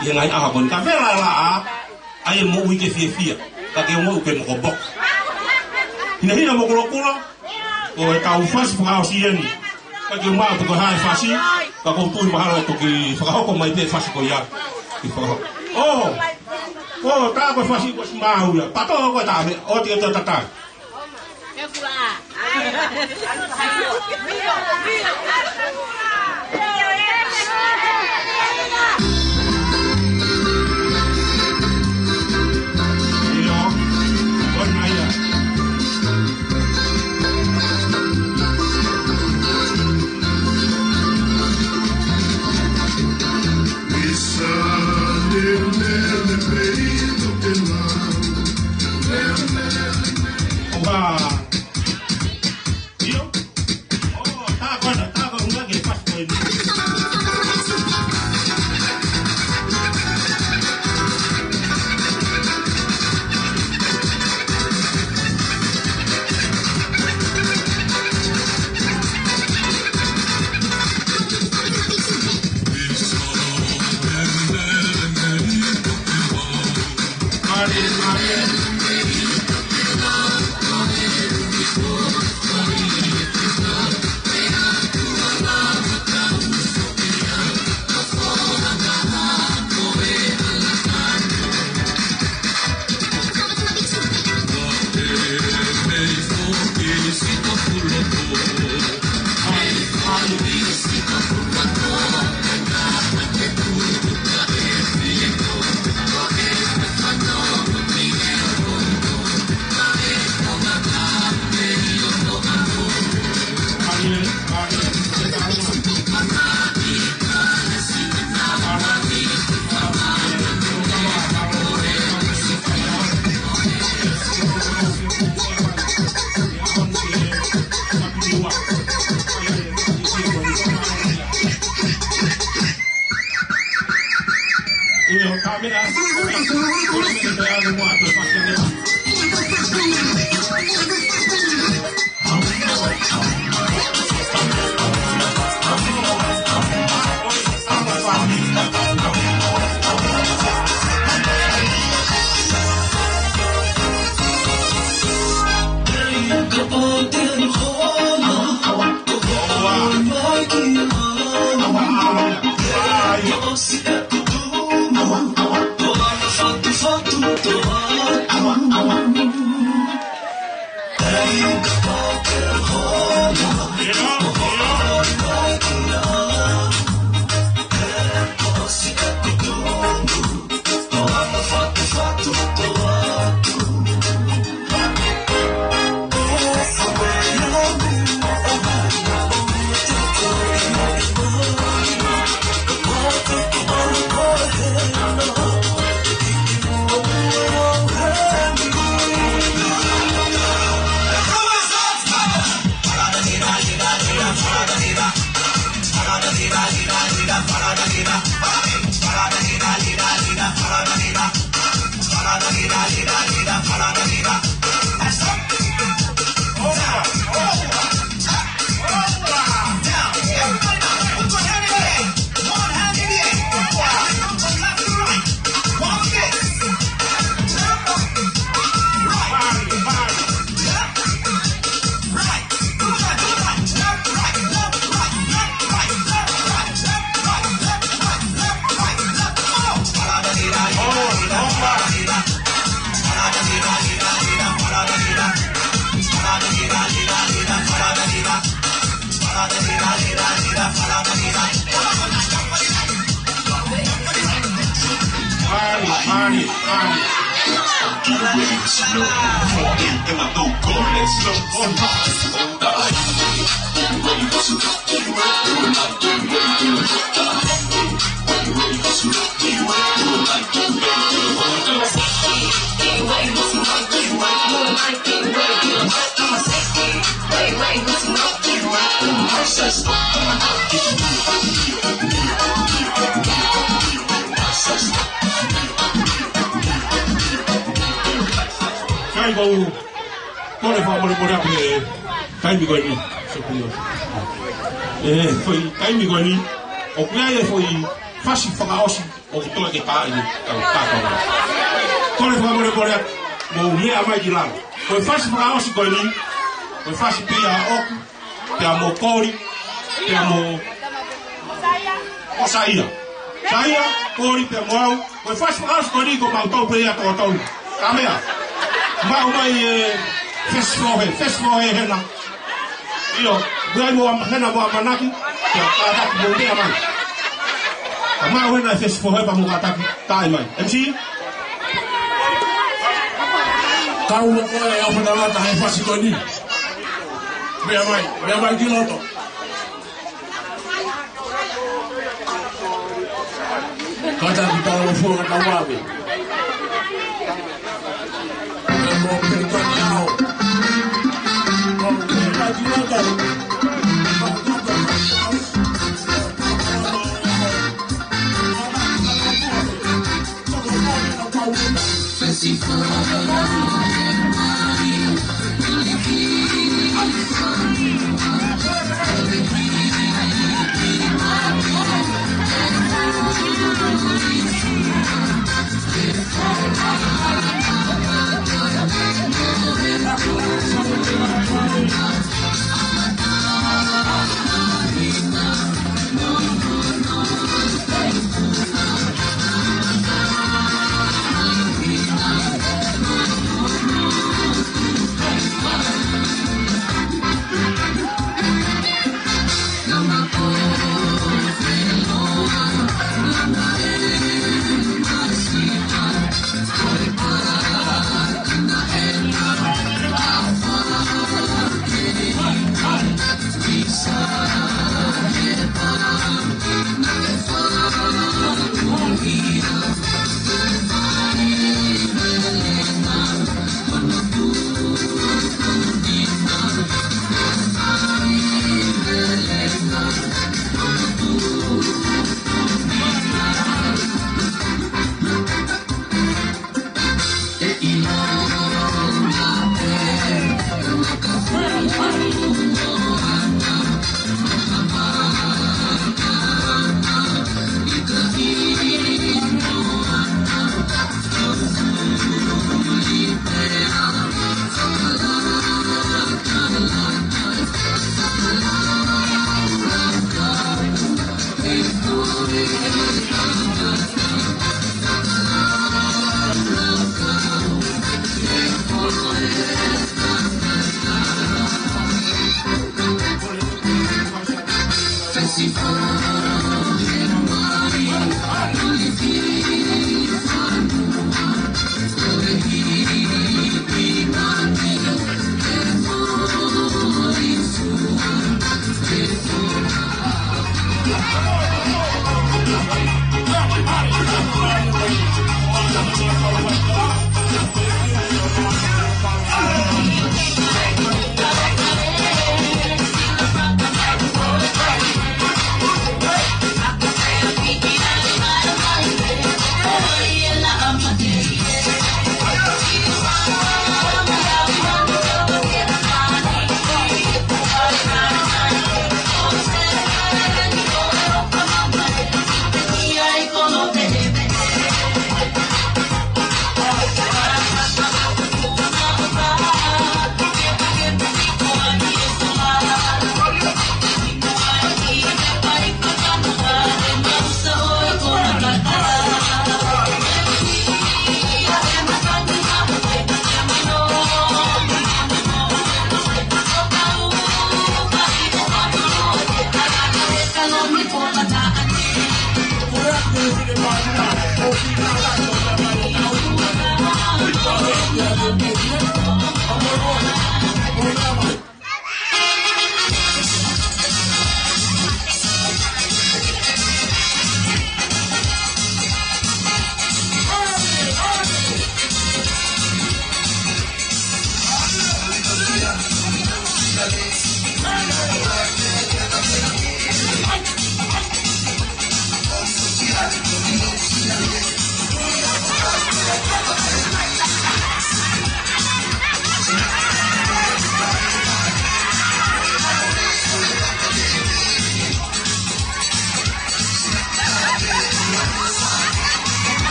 I ngai aha kon ka vera la a ai mo ui ke fia. Ka ke mo ke mo bok. Hina mo kura. Ko e tau fasi whakaosi ni. Ka ke maa ko hai fasi, ka ko tui mahalo to ki whakahoko mai pe fasi ko ia. Ki whakahoko. Oh, ta ko fasi ko smau ia. Pato ko ta me o te tata. Wait, Kore wha more aku e kaimi koe ni. Foi kaimi koe ni. O kuea e foi fasi whakaosi o kutoa ke taa ini tātonga. Kore wha more aku mo mea mai ki lang. Koe fasi whakaosi koe ni. Koe fasi pia oku. Pia mo kori. Pia mo... O saia. Saia, kori, pia mo au. Koe fasi whakaosi koe ni ko mautau pia tō tau. Ka mea. Mau mai festival hena. Io, dai mo hena mo manaki, que ata mo dia mai. Mau hena festival pa mo ata tai mai. MC Kau Niua e apa nama tahe fasi koni. Bea mai di loto. Kata kita lo fu na wabe. Mo pe ko tao. Ko mai di loto.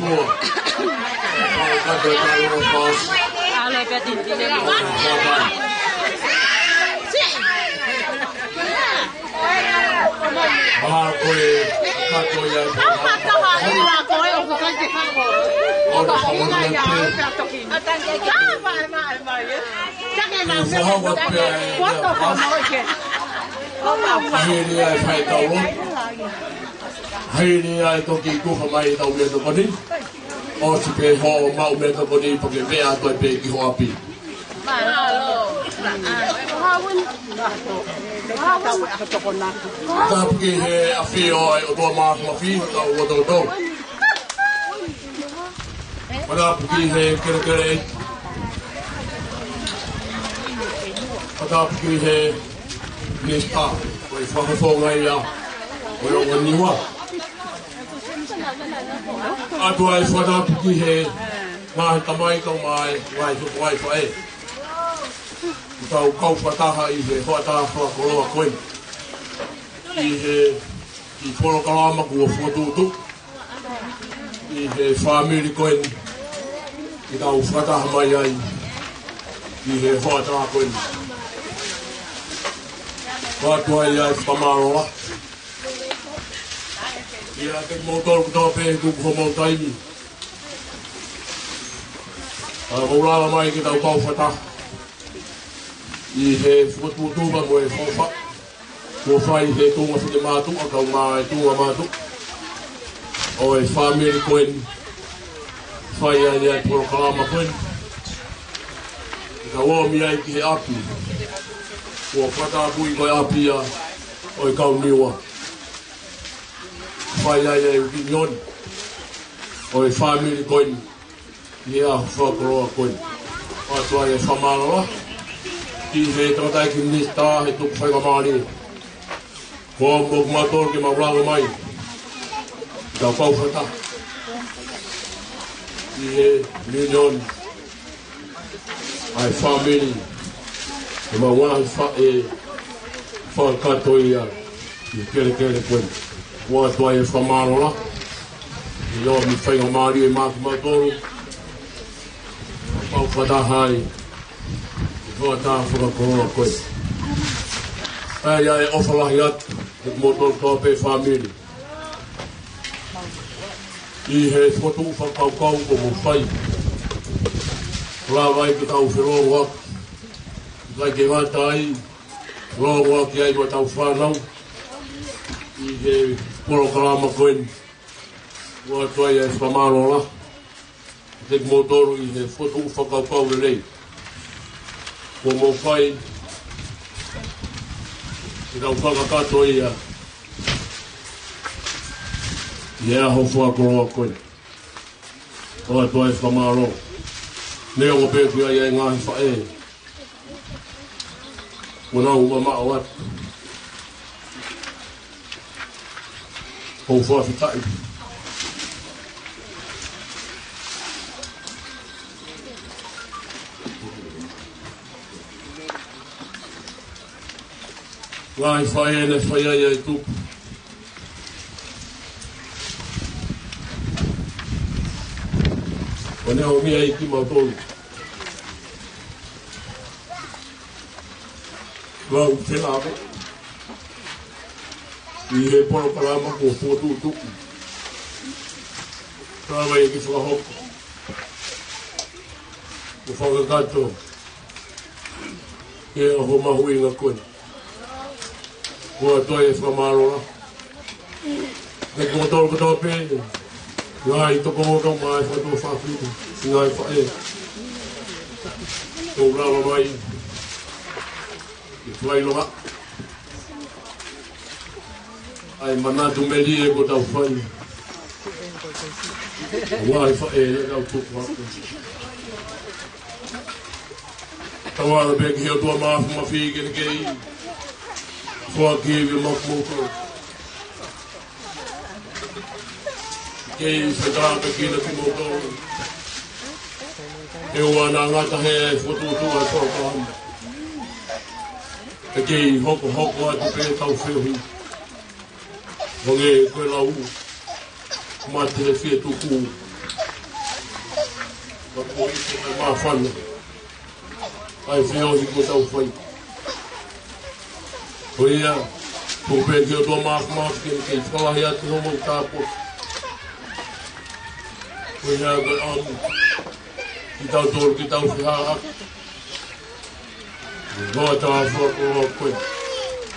tua. Kata kalau pas. Ale petin tine. Bahar koe kato ya. Ora kamu nanti. Ini ai fai tau lo. Ini ai toki ku mai tau le to koni. O si pe ho mau me to koni porque ve a to pe ki ho api. Tapi he afio ai o to ma ma fi o to to. Pada pergi he kere-kere. Pada pergi he nesta. Oi whakawhonga ngai ya. Oi o Kau Niua. Atu ai pada pergi he ngahi tamai tau mai ngai tu wai whae. Tau kau whataha i he whataha whakoroa koe. I he i whoro kalama kua whatutu. I he whamiri koe. I tau whataha mai ai. I he whataha koe. Whatua i ai whamaroa. I a te motor kutoa pehe kuku ho taimi. Maurala mai ki tau kau whataha. I he whatutuba mo e whawha. Kua whai he tunga white mātu, a kau mai tunga mātu. O e whamiri koe. Whai ai ai poro kalama koe. I ka wami ai ki he api. Kua whatapu i koe api a o e Kau Niua. Whai ai ai uki nyoni. O e whamiri koe. I a whakoroa koe. Atua e whamaloa. I he tōtai ki nista he tuku whai Malani. Kua mok mator ki mauranga mai. Ka pau whata. I he million. Ai family. E mawana e whakato i a. I kere koe. Kua tua e whamarola. I o mi whai Malani e maki matoru. Pau whata hai. Kua tā whakakorona koe. Ai ai ofalahi atu. E motor toa pe family. I he whatu whakau ko mo whai. Rā vai ki tau whirongo aku. Kai ke ngata ai. Rongo aki ai mo tau whanau. I he poro kalama koen. Ua tuai ai whamarola. Te motoru i he whatu whakau le rei. Ko mo whai. I tau whakakato i a. I ea ho whakoroa koe. Oa toa e whamaro. Nea o pēku ai ai ngahi whae. Ko nau ma mao atu. Ho whawhitai. Ngahi whae ne whae ai ai tupu. O nea o mia i ki mautolu. Wau te lawe. I he poro kalama ko whotu tupu. Kawa i ki whakahoko. Ko whakakato. Ke a ho mahui ngā koe. Kua toi e whamarola. Te kōtoro katoa pēne. Ngā i toko moka mai whatua whawhiru. Ngā i whae. Tō rawa mai. I whailoha. Ai manatu meli e ko tau whai. Ngā i whae e kau tuku hapa. Tawara pēki heo tua maafu mawhi kene kei. Kua kiwi makmoto. Kei whakaka kina ki moto. E ua nā ngata he whututu ai whakahama. E kei hoko atu pē tau whiohi. Honge koe lau. Mate he whia tuku. ma fana ai feo hi ko tau fai o ia ko pe ke do ma ke fala ia te no mo tapo o ia ga on ki tau fi ha no ta fo ko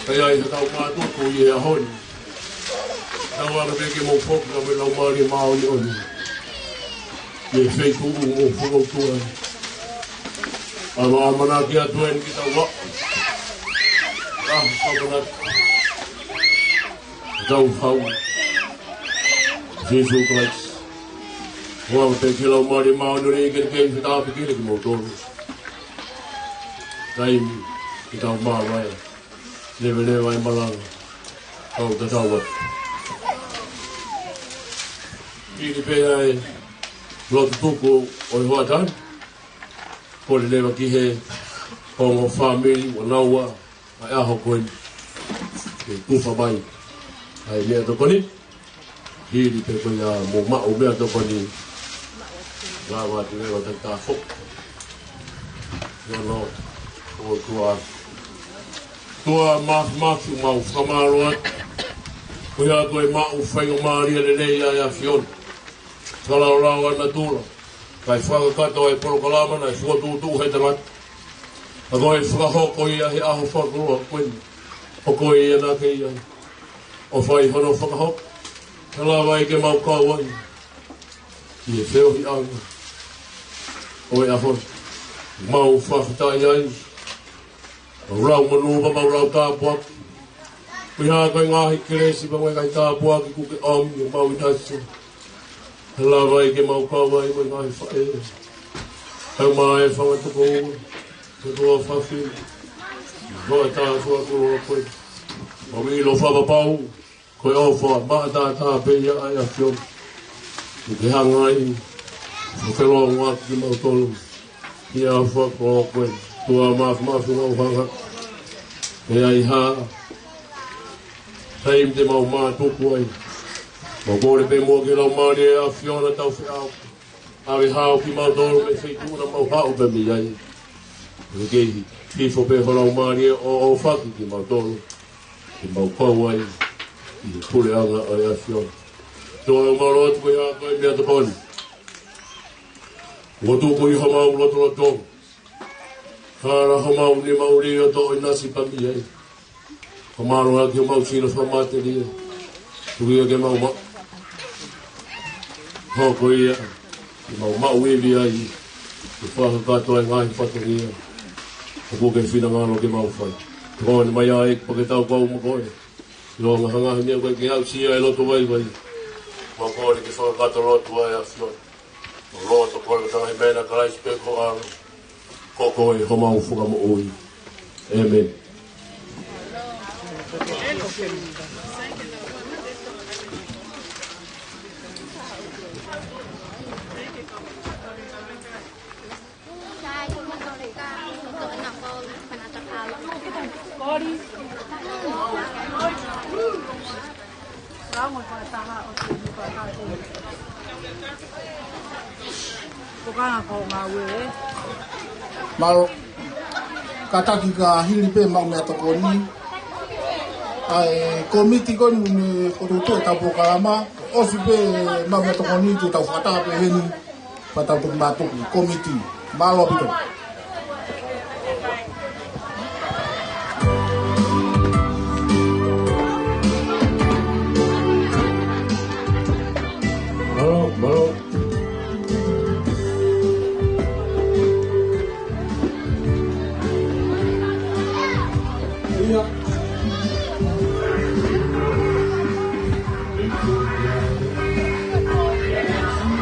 ai ai tau ma tu ko ia hon tau ara ke mo fo ka me lau mari ma o ni ye fei ku mo fo tu ama mana ki atuen ki tau wa sabana tau hau Jesus Christ wa te ki lau mari ma o ni ke ta pe ki mo to dai ki tau ma wa le vai malang kau ta tau wa ini pe ai lo tuku o hoatan ko le leva ki he ko family o naua ai aho koe ke kufa mai ai mea to koni hiri pe koe a mo mao mea to koni lawa te leva te ta fok no o tua mafu mau whamaroa koe a koe mau whaingo maaria le nei ai a fion kalau lawan na tula kai whakakato e porokalama na e fuatutu he te mat a koe whakahoko ia he aho whakurua koe o koe ia nā ke ia o whai hono whakahoko te lawa ke mau kauai i e wheo hi anga o e ahon mau whakitai ai o rau manuwa mau rau tāpuaki koe hā koe ngāhi keresi pa koe kai tāpuaki kuke omi o mau i nasi lawa ke mau kauai koe ngāhi whae hau mai whangatuko te toa whawhi koe tātua kuro koe o ilo whapapau koe ofa maa tā peia ai a fion ke hangai o te loa ngāt ki mau tolu ki a whako koe tua mafu mau hanga e ai hā taim te mau mātuku ai mo kore pe mo ke lau maari e a fiona tau whiau awe hao ki mau tolu me whaituna mau hao pe mi ai e kehi kifo pe whalau maari e o whaki ki mau tolu ki mau kau ai i pure anga ai a fiona toa umaro atu koe hā koe mea te poni Wotu ko i hamau loto loto. Hara hamau ni mauri o to i nasi pami ai. Hamaro ha ki mau sino whamate ni. Tukia ke mau ma. Hoko ia. Ki mau mau iwi ai. Ki whaka katoa i ngai whatoria. Hoko ke whina ngano ke mau whai. Koe ni mai ai pa ke tau kau mo koe. Longa hangahi mea koe ki hau sia e loto wai wai. Ma koe ni ke whaka katoa loto ai a fiona. Roto koe ka tangai mena ka lai sipe ko aro. Koko e homa ufuka mo ui. Amen. Malo kataki ka hili pe mau mea toko ni ai komiti koni me kototo tapo kalama ofi pe mau mea toko ni tu tau whata pe heni patau tu matuki komiti malo pito Malo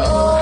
Oh